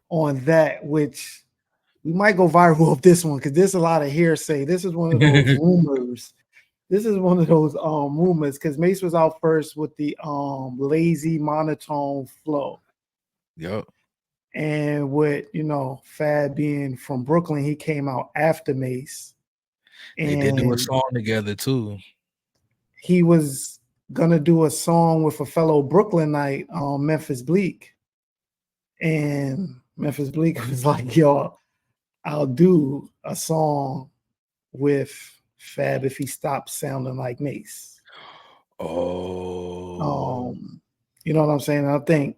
on that, which we might go viral with this one because there's a lot of hearsay. This is one of those rumors. This is one of those rumors because Mace was out first with the lazy monotone flow. Yep. And with Fab being from Brooklyn, he came out after Mace. They did do a And song together too. he was gonna do a song with a fellow Brooklynite, Memphis Bleak. And Memphis Bleak was like, yo, I'll do a song with Fab if he stops sounding like Mace. Oh. You know what I'm saying? I think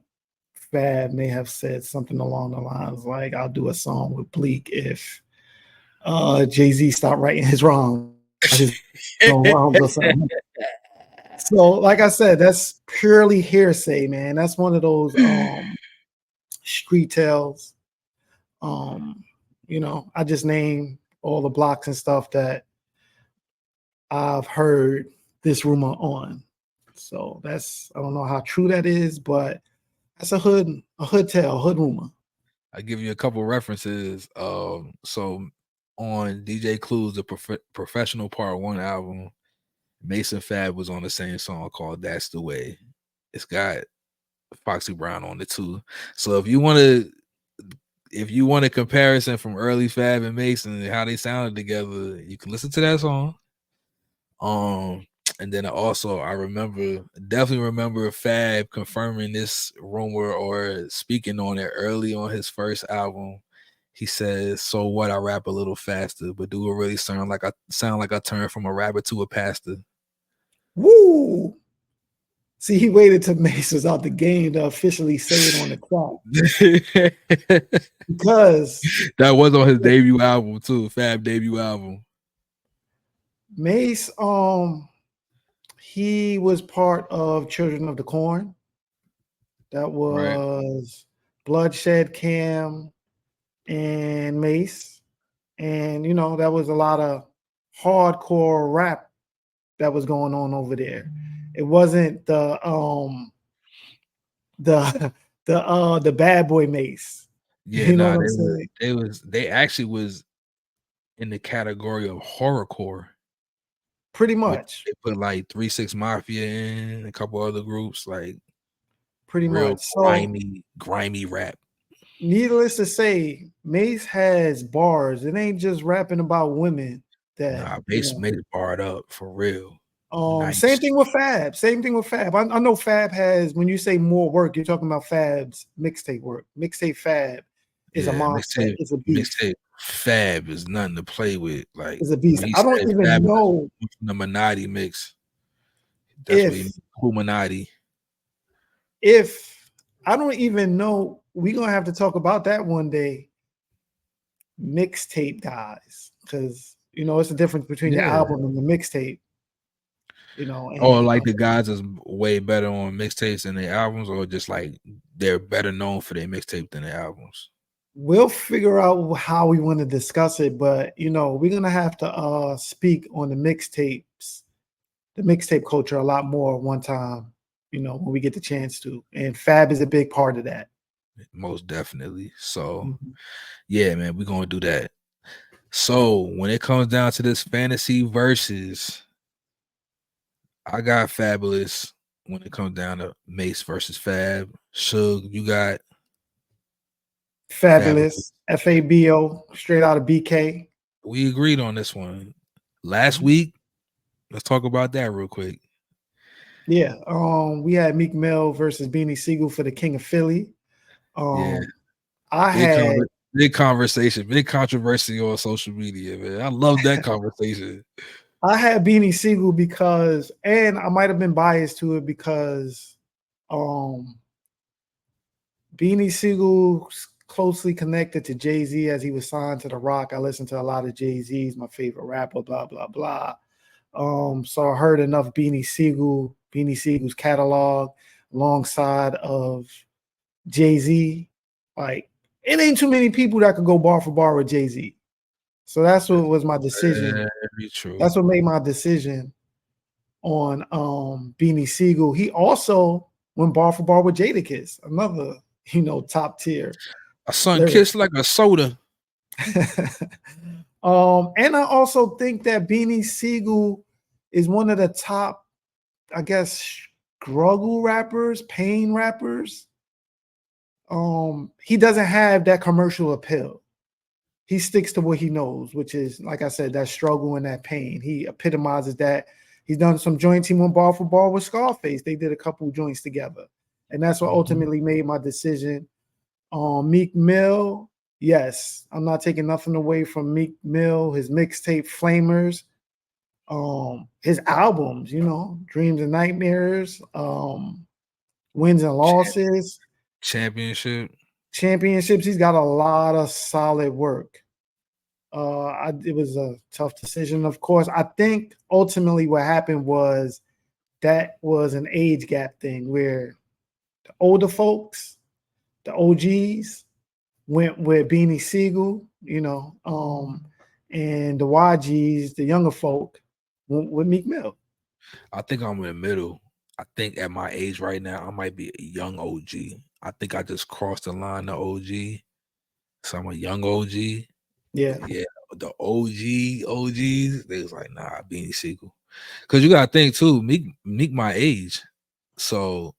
Fab may have said something along the lines like, I'll do a song with Bleak if Jay-Z stopped writing his rhymes or something. So, like I said, that's purely hearsay, man. That's one of those street tales. I just named all the blocks and stuff that I've heard this rumor on. So I don't know how true that is, but that's a hood tale, hood rumor. I give you a couple references. So on DJ Clue's The Professional Part 1 album, Mason Fab was on the same song called That's the Way. It's got Foxy Brown on it too. So if you want a comparison from early Fab and Mason and how they sounded together, you can listen to that song. And then also I definitely remember Fab confirming this rumor or speaking on it early on his first album. He says, "So what? I rap a little faster, but do it really sound like I turned from a rapper to a pastor?" Woo! See, he waited till Mace was out the game to officially say it on the clock. Because that was on his debut album too, Fab debut album. Mace, he was part of Children of the Corn. That was Bloodshed, Cam, and Mace. And that was a lot of hardcore rap that was going on over there. It wasn't the bad boy Mace. Yeah, you know what I'm saying? They actually was in the category of horrorcore. Pretty much. They put like 3 6 Mafia in, a couple other groups, like pretty real much. So grimy rap. Needless to say, Mace has bars. It ain't just rapping about women. Mace barred up for real. Nice. Same thing with Fab. I know Fab has, when you say more work, you're talking about Fab's mixtape work. Mixtape Fab is a monster. It's a beast. Mixtape Fab is nothing to play with. Like, it's a beast. I don't even know the Minati mix. That's what he means, Illuminati. If I don't even know, we're gonna have to talk about that one day. Mixtape guys, because it's the difference between the album and the mixtape. Like the guys is way better on mixtapes than their albums, or just like they're better known for their mixtape than their albums. We'll figure out how we want to discuss it, but we're gonna have to speak on the mixtape culture a lot more one time, when we get the chance to. And Fab is a big part of that. Most definitely. So Mhm. yeah, man, we're gonna do that. So when it comes down to this fantasy versus, I got Fabulous when it comes down to Mace versus Fab. Shug, you got Fabulous. Fabulous, FABO, straight out of BK. We agreed on this one. Last Mhm. week, let's talk about that real quick. Yeah, we had Meek Mill versus Beanie Siegel for the King of Philly. Yeah, I big had big conversation, big controversy on social media, man. I love that conversation. I had Beanie Siegel because, and I might have been biased to it because Beanie Siegel's closely connected to Jay-Z as he was signed to The Rock. I listened to a lot of Jay-Z's, my favorite rapper, blah, blah, blah. So I heard enough Beanie Siegel's catalog alongside of Jay-Z. Like, it ain't too many people that could go bar for bar with Jay-Z. So that's what was my decision. Very true. That's what made my decision on Beanie Siegel. He also went bar for bar with Jadakiss, another, top tier. A son lyric. kissed like a soda. And I also think that Beanie Siegel is one of the top, I guess, struggle rappers, pain rappers. He doesn't have that commercial appeal. He sticks to what he knows, which is, like I said, that struggle and that pain. He epitomizes that. He's done some joints. He went bar for bar with Scarface. They did a couple joints together. And that's what ultimately made my decision. Meek Mill, yes, I'm not taking nothing away from Meek Mill, his mixtape Flamers, his albums, Dreams and Nightmares, Wins and Losses, Championship. Championships. He's got a lot of solid work. It was a tough decision, of course. I think ultimately what happened was that was an age gap thing where the older folks, the OGs, went with Beanie Siegel, and the YGs, the younger folk, went with Meek Mill. I think I'm in the middle. I think at my age right now, I might be a young OG. I think I just crossed the line to OG. So I'm a young OG. Yeah. Yeah, the OGs, they was like, nah, Beanie Siegel. Cause you gotta think too, Meek my age. So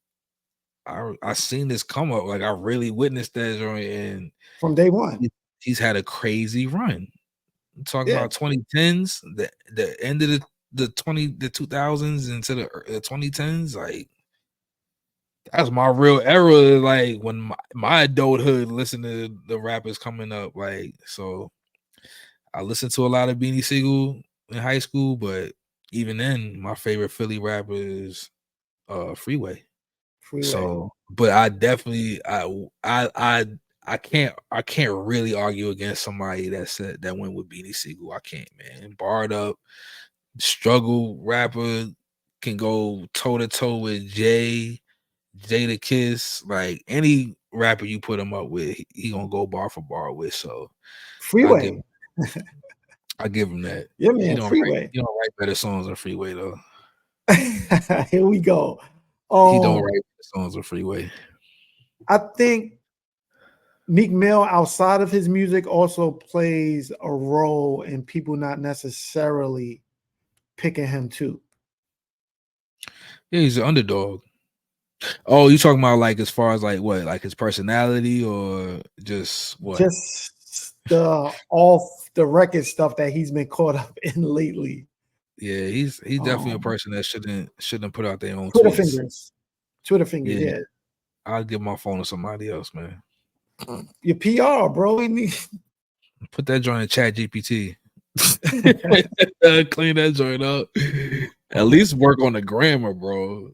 I seen this come up. Like I really witnessed that joint, and From day one. he's had a crazy run. I'm talking Yeah. about 2010s, the end of the 2000s into the 2010s. Like that's my real era. Like when my adulthood, listening to the rappers coming up. Like so, I listened to a lot of Beanie Siegel in high school, but even then, my favorite Philly rapper is Freeway. Freeway. So, but I definitely I can't really argue against somebody that said that went with Beanie Siegel. I can't, man. Barred up, struggle rapper can go toe to toe with Jada Kiss, like any rapper you put him up with, he gonna go bar for bar with. So I give Freeway. I give him that. Yeah, man. Freeway. He don't write better songs than Freeway though. Here we go. He don't write better songs than Freeway. I think Meek Mill, outside of his music, also plays a role in people not necessarily picking him too. Yeah, he's an underdog. Oh, you talking about like as far as like what, like his personality or just what? Just the off the record stuff that he's been caught up in lately. Yeah, he's definitely a person that shouldn't put out their own Twitter tweets. fingers, yeah. I'll give my phone to somebody else, man. Your PR, bro. Put that joint in Chat GPT. Clean that joint up. At least work on the grammar, bro.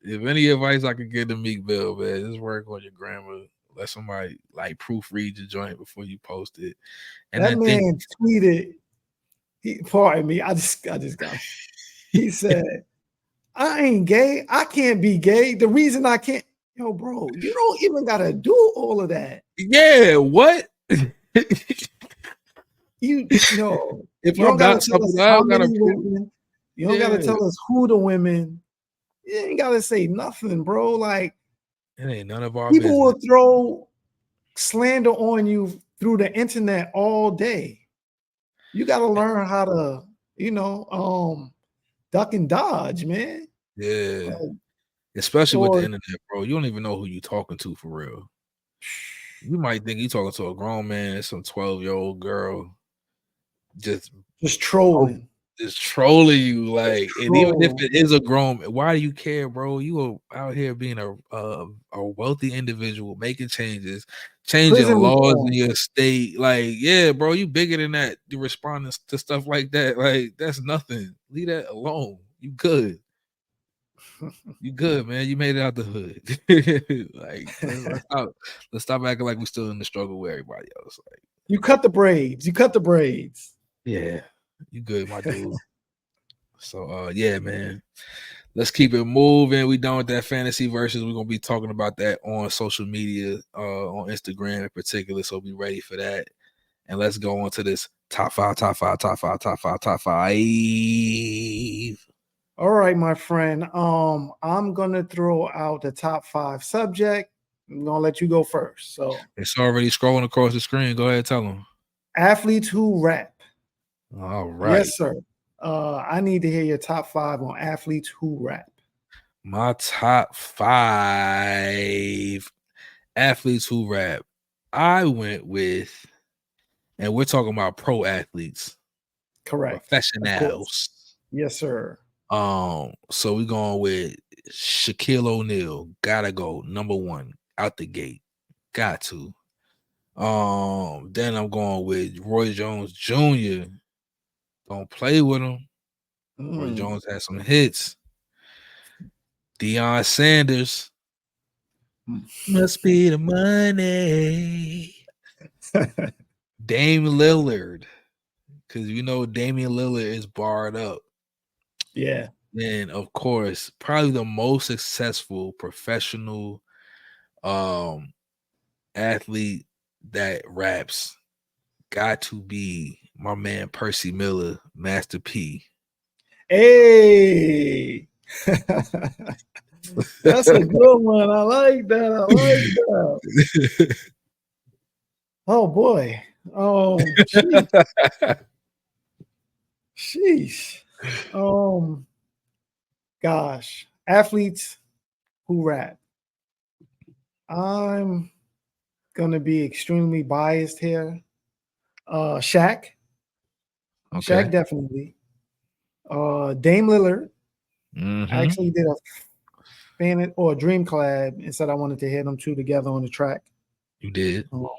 If any advice I could give to Meek Mill, man, just work on your grammar. Let somebody like proofread your joint before you post it. And That then think man tweeted. Pardon me. I just got. He said, "I ain't gay. I can't be gay. The reason I can't, yo, bro, you don't even gotta do all of that. yeah, what? You know, If you I'm don't gotta not tell something, us I how don't gotta many prove. women. You don't gotta Yeah, tell us who the women. You ain't gotta say nothing, bro. Like it ain't none of our people business. will throw slander on you through the internet all day. You gotta learn how to, duck and dodge, man. Yeah, Like, especially with the or internet, bro. You don't even know who you talking to for real. You might think you talking to a grown man, some 12-year-old girl, just just trolling. just trolling you, like, and even if Trolling. it is a grown, why do you care, bro? You are out here being a wealthy individual, making changes, changing Prison laws in reform. your state. Like, yeah, bro, you bigger than that. You responding to stuff like that, like that's nothing. Leave that alone. You good. You good, man. You made it out the hood. Like, let's stop acting like we still in the struggle with everybody else. Like, You cut the braids. You cut the braids. yeah, you good, my dude. So yeah, man. Let's keep it moving. We done with that fantasy versus. We're gonna be talking about that on social media, on Instagram in particular. So be ready for that. And let's go on to this top five. All right, my friend. I'm gonna throw out the top 5 subject. I'm gonna let you go first. So, It's already scrolling across the screen. Go ahead, tell them. athletes who rap. All right. Yes, sir. I need to hear your top 5 on athletes who rap. My top 5 athletes who rap. I went with, and we're talking about pro athletes, Correct. Of course. professionals. Yes, sir. So we're going with Shaquille O'Neal. Gotta go. Number 1 out the gate. Got to. Then I'm going with Roy Jones Jr. Don't play with him. Roy Jones had some hits. Deion Sanders. Must be the money. Dame Lillard. Because you know Damian Lillard is barred up. Yeah. And of course, probably the most successful professional athlete that raps got to be my man Percy Miller, Master P. Hey. That's a good one. I like that. I like that. Oh boy. Sheesh. Sheesh. Gosh. Athletes who rap. I'm gonna be extremely biased here. Shaq. Okay. Shaq definitely. Dame Lillard. I Mm-hmm. actually did a fan or a dream collab and said I wanted to hear them two together on the track. You did. No.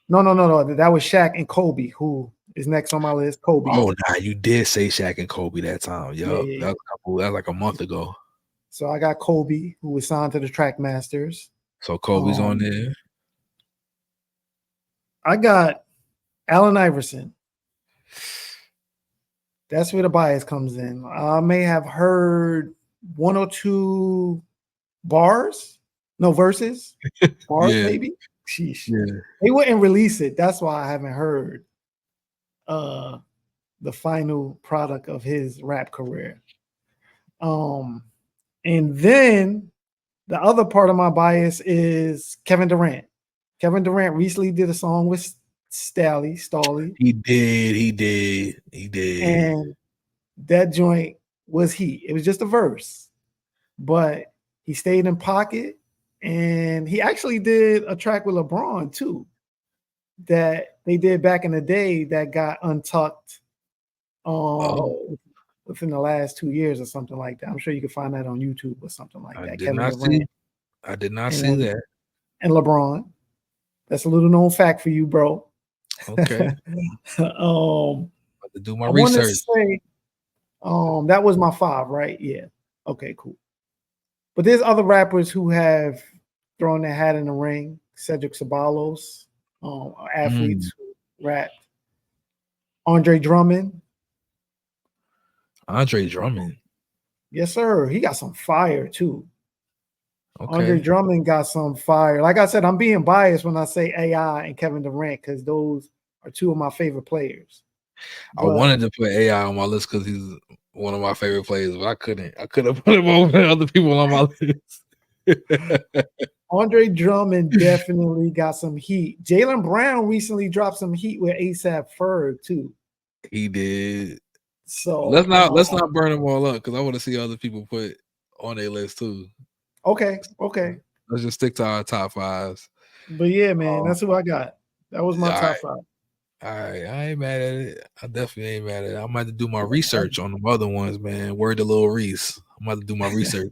That was Shaq and Kobe, who is next on my list. Kobe. Oh, nah, you did say Shaq and Kobe that time. Yup. Yeah. That was like a month ago. So I got Kobe, who was signed to the Track Masters. So Kobe's on there. I got Allen Iverson. That's where the bias comes in. I may have heard 1 or 2 bars, no verses, bars Yeah. maybe. Sheesh. Yeah. They wouldn't release it. That's why I haven't heard the final product of his rap career. And then the other part of my bias is Kevin Durant. Kevin Durant recently did a song with Stally. He did. And that joint was heat. It was just a verse, but he stayed in pocket. And he actually did a track with LeBron too, that they did back in the day that got untucked within the last 2 years or something like that. I'm sure you can find that on YouTube or something like that. Kevin Durant. I did not see that. And LeBron. That's a little known fact for you, bro. Okay. To do my I want to research. say that was my 5, right? Yeah. Okay, cool. But there's other rappers who have thrown their hat in the ring. Cedric Ceballos, athletes who rap. Andre Drummond. Andre Drummond. Yes, sir. He got some fire too. Andre Okay. Drummond got some fire. Like I said, I'm being biased when I say AI and Kevin Durant because those are two of my favorite players. I But wanted to put AI on my list because he's one of my favorite players, but I couldn't. I couldn't put him over other people on my list. Andre Drummond definitely got some heat. Jaylen Brown recently dropped some heat with ASAP Ferg too. He did. So let's not burn them all up because I want to see other people put on their list too. okay. Let's just stick to our top fives. But yeah, man, that's who I got. That was my All top right. five. All right, I ain't mad at it. I definitely ain't mad at it. I'm about to do my research on the other ones, man. Word to Lil Reese. I'm about to do my research.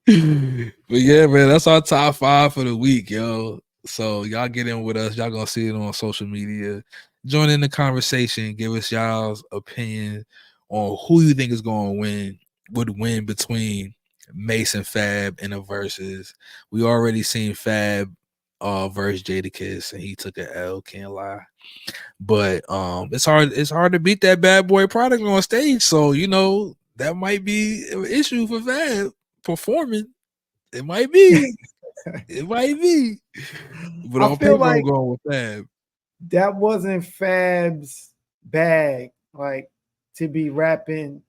But yeah, man, that's our top five for the week, yo. So y'all get in with us. Y'all gonna see it on social media. Join in the conversation. Give us y'all's opinion on who you think is gonna would win between Mace and Fab in the verses. We already seen Fab verse Jadakiss and he took an L, can't lie. But it's hard to beat that bad boy product on stage. So that might be an issue for Fab performing. It might be. It might be. But I on feel paper, I'm like going with Fab. that wasn't Fab's bag, like to be rapping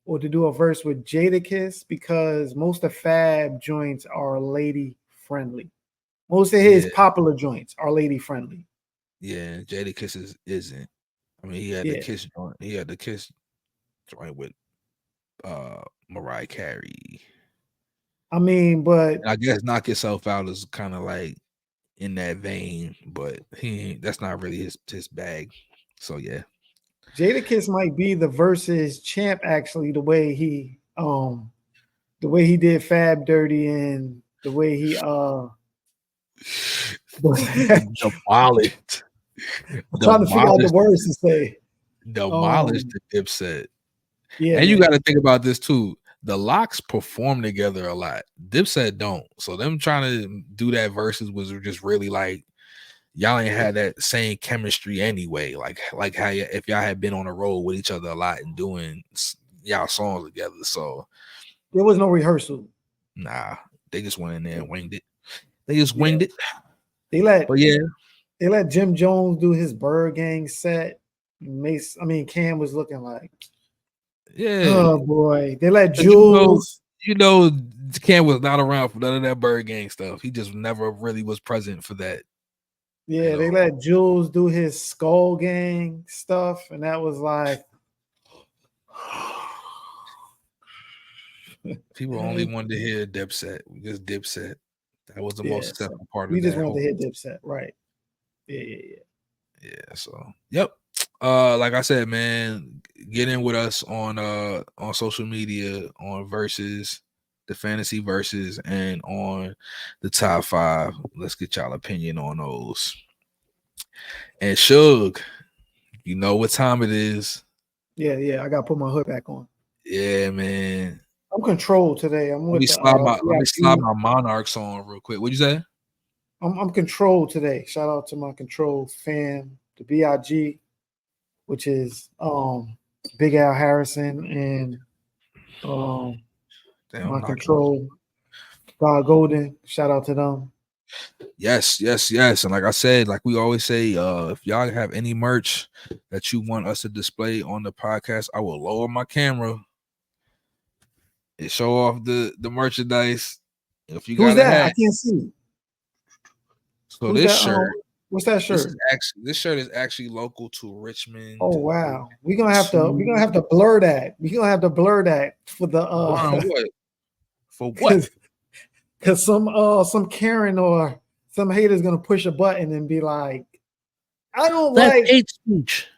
or to do a verse with Jadakiss because most of Fab joints are lady friendly. Most of his popular joints are lady friendly. Yeah, Jadakiss isn't. I mean, he had the Kiss joint. He had the Kiss joint with Mariah Carey. I mean, but And I guess Knock Yourself Out is kind of like in that vein, but that's not really his bag. So yeah. Jadakiss might be the versus champ actually, the way he did Fab Dirty and the way he demolished. I'm trying to figure out the words to say. Demolished the Dipset. Yeah, and you man. got to think about this too. The Locks perform together a lot. Dipset don't. So them trying to do that versus was just really like y'all ain't had that same chemistry anyway. Like how if y'all had been on the road with each other a lot and doing y'all songs together. So there was no rehearsal. Nah, they just went in there and winged it. They just winged it. But they let Jim Jones do his Bird Gang set. Cam was looking like, oh boy. They let Jules. Cam was not around for none of that Bird Gang stuff. He just never really was present for that. Yeah, they let Jules do his Skull Gang stuff, and that was like people only wanted to hear Dipset, just Dipset. That was the most successful part of we that. just wanted to hear Dipset, right? Yeah. So, yep. Like I said, man, get in with us on social media on Verzuz, the fantasy verses, and on the top five. Let's get y'all opinion on those. And Shug, you know what time it is. Yeah. I gotta put my hood back on. Yeah, man. I'm controlled today. I'm let me slide my Monarchs on real quick. What'd you say? I'm controlled today. Shout out to my control fam, the BIG, which is Big Al Harrison and my control God Golden. Shout out to them. Yes. And like I said, like we always say, if y'all have any merch that you want us to display on the podcast, I will lower my camera and show off the merchandise. If you got a hat, I can't see. So who's this that, shirt, what's that shirt? This shirt is actually local to Richmond. Oh wow, we're gonna have to blur that. We're gonna have to blur that for the what? For what? Because some Karen or some hater's gonna push a button and be like, I don't like hate speech.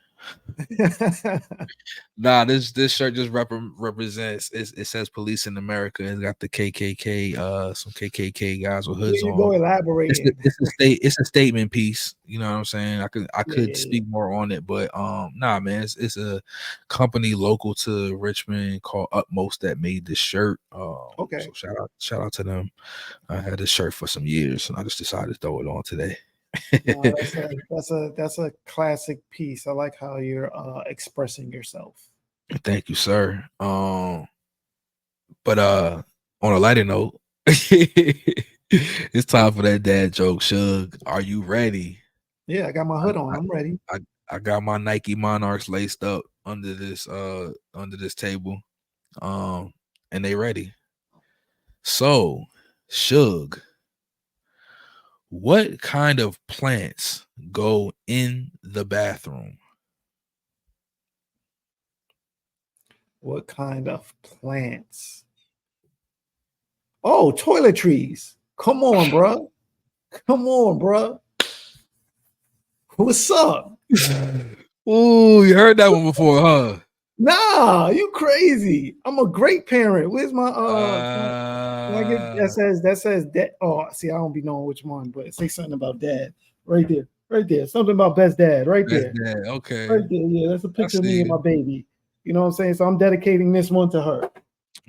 Nah, this shirt just represents. It says "Police in America." It's got the KKK, some KKK guys with hoods on. Go elaborate. It's a statement piece. You know what I'm saying? I could speak more on it, but nah, man, it's a company local to Richmond called Utmost that made this shirt. Okay. So shout out to them. I had this shirt for some years, and I just decided to throw it on today. No, that's a classic piece. I like how you're expressing yourself. Thank you, sir. But on a lighter note, it's time for that dad joke. Shug, are you ready? Yeah, I got my hood on. I'm ready. I got my Nike Monarchs laced up under this table. And they ready. So, Shug, what kind of plants go in the bathroom? What kind of plants? Oh, toiletries. Come on, bro. Come on, bro. What's up? Ooh, you heard that one before, huh? Nah, you crazy. I'm a great parent. Where's my can I get that says dad? Oh, see, I don't be knowing which one, but say something about dad. Right there. Right there. Something about best dad. Right Best there. dad. Okay. Right there. Yeah, that's a picture of me and my baby. You know what I'm saying? So I'm dedicating this one to her.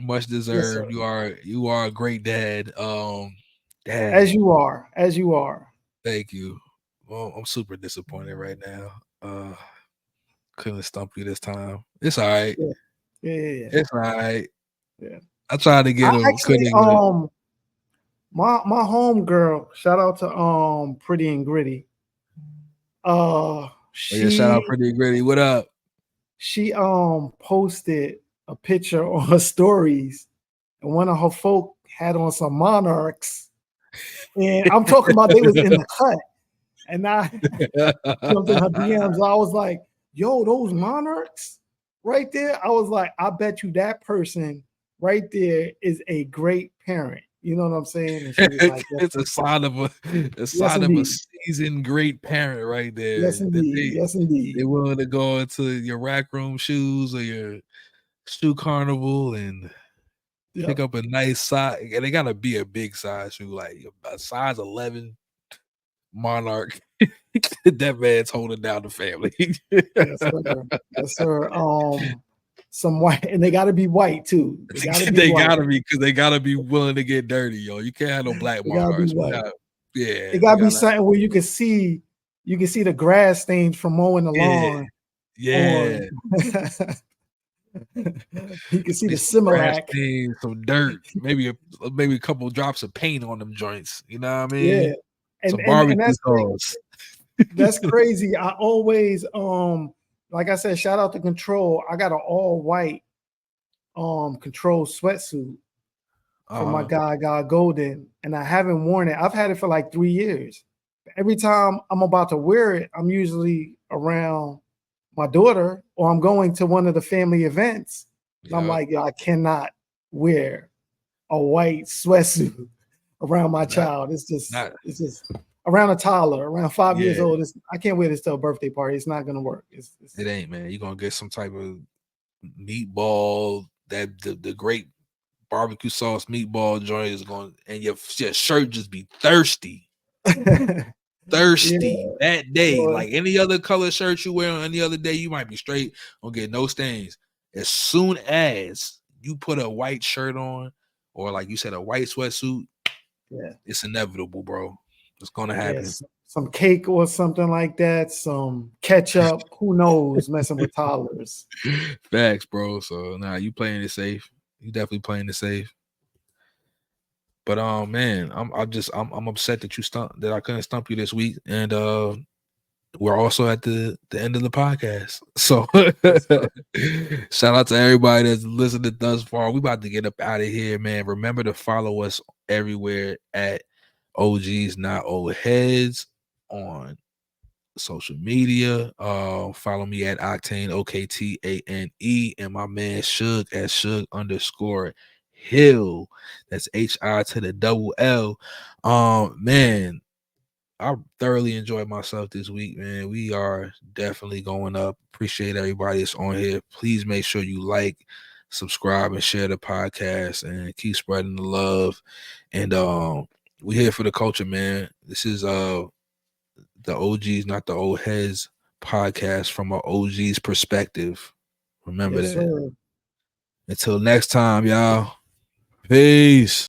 Much deserved. Yes, you are a great dad. Dad. As you are. As you are. Thank you. Well, I'm super disappointed right now. Couldn't stump you this time. It's all right. Yeah. It's all right. Yeah. I tried to get him. Actually, my home girl, shout out to Pretty and Gritty. Shout out Pretty and Gritty. What up? She posted a picture on her stories, and one of her folk had on some Monarchs. And I'm talking about they was in the cut. And I jumped in her DMs. I was like, yo, those Monarchs right there. I was like, I bet you that person right there is a great parent. You know what I'm saying? And she was like, it's a sign of a seasoned great parent right there. Yes, indeed. Yes, indeed. They willing to go into your rack room shoes or your shoe carnival and pick up a nice size. And they gotta be a big size shoe, like a size 11 Monarch. That man's holding down the family. Yes, sir. Yes, sir. Some white, and they gotta be white too. They gotta be because they gotta be willing to get dirty, yo. You can't have no black Monarchs. It gotta be something where you can see the grass stains from mowing the lawn. Yeah. You can see the Similac, some dirt, maybe a couple drops of paint on them joints. You know what I mean? Yeah, some barbecue sauce. That's crazy. I always like I said, shout out to Control. I got an all white Control sweatsuit from my guy God Golden, and I haven't worn it. I've had it for like 3 years. Every time I'm about to wear it, I'm usually around my daughter or I'm going to one of the family events. And I'm like, yo, I cannot wear a white sweatsuit around my child. It's just around a toddler, around 5 years old. I can't wear this to a birthday party. It's not gonna work. It ain't, man. You're gonna get some type of meatball, that the great barbecue sauce meatball joint is going, and your shirt just be thirsty. That day. Like any other color shirt you wear on any other day, you might be straight, don't get no stains. As soon as you put a white shirt on, or like you said, a white sweatsuit, it's inevitable, bro. It's gonna happen. Some cake or something like that, some ketchup, who knows, messing with toddlers. Facts, bro. So you playing it safe. You definitely playing it safe. But man, I'm upset that I couldn't stump you this week, and we're also at the end of the podcast. So shout out to everybody that's listening thus far. We about to get up out of here, man. Remember to follow us everywhere at OGs Not Old Heads on social media. Follow me at Oktane, Oktane, and my man Shug at Shug_Hill. That's HI to the double L. Man, I thoroughly enjoyed myself this week, man. We are definitely going up. Appreciate everybody that's on here. Please make sure you like, subscribe, and share the podcast, and keep spreading the love. And we here for the culture, man. This is the OGs Not the Old Heads podcast from an OG's perspective. Remember that. Until next time, y'all. Peace.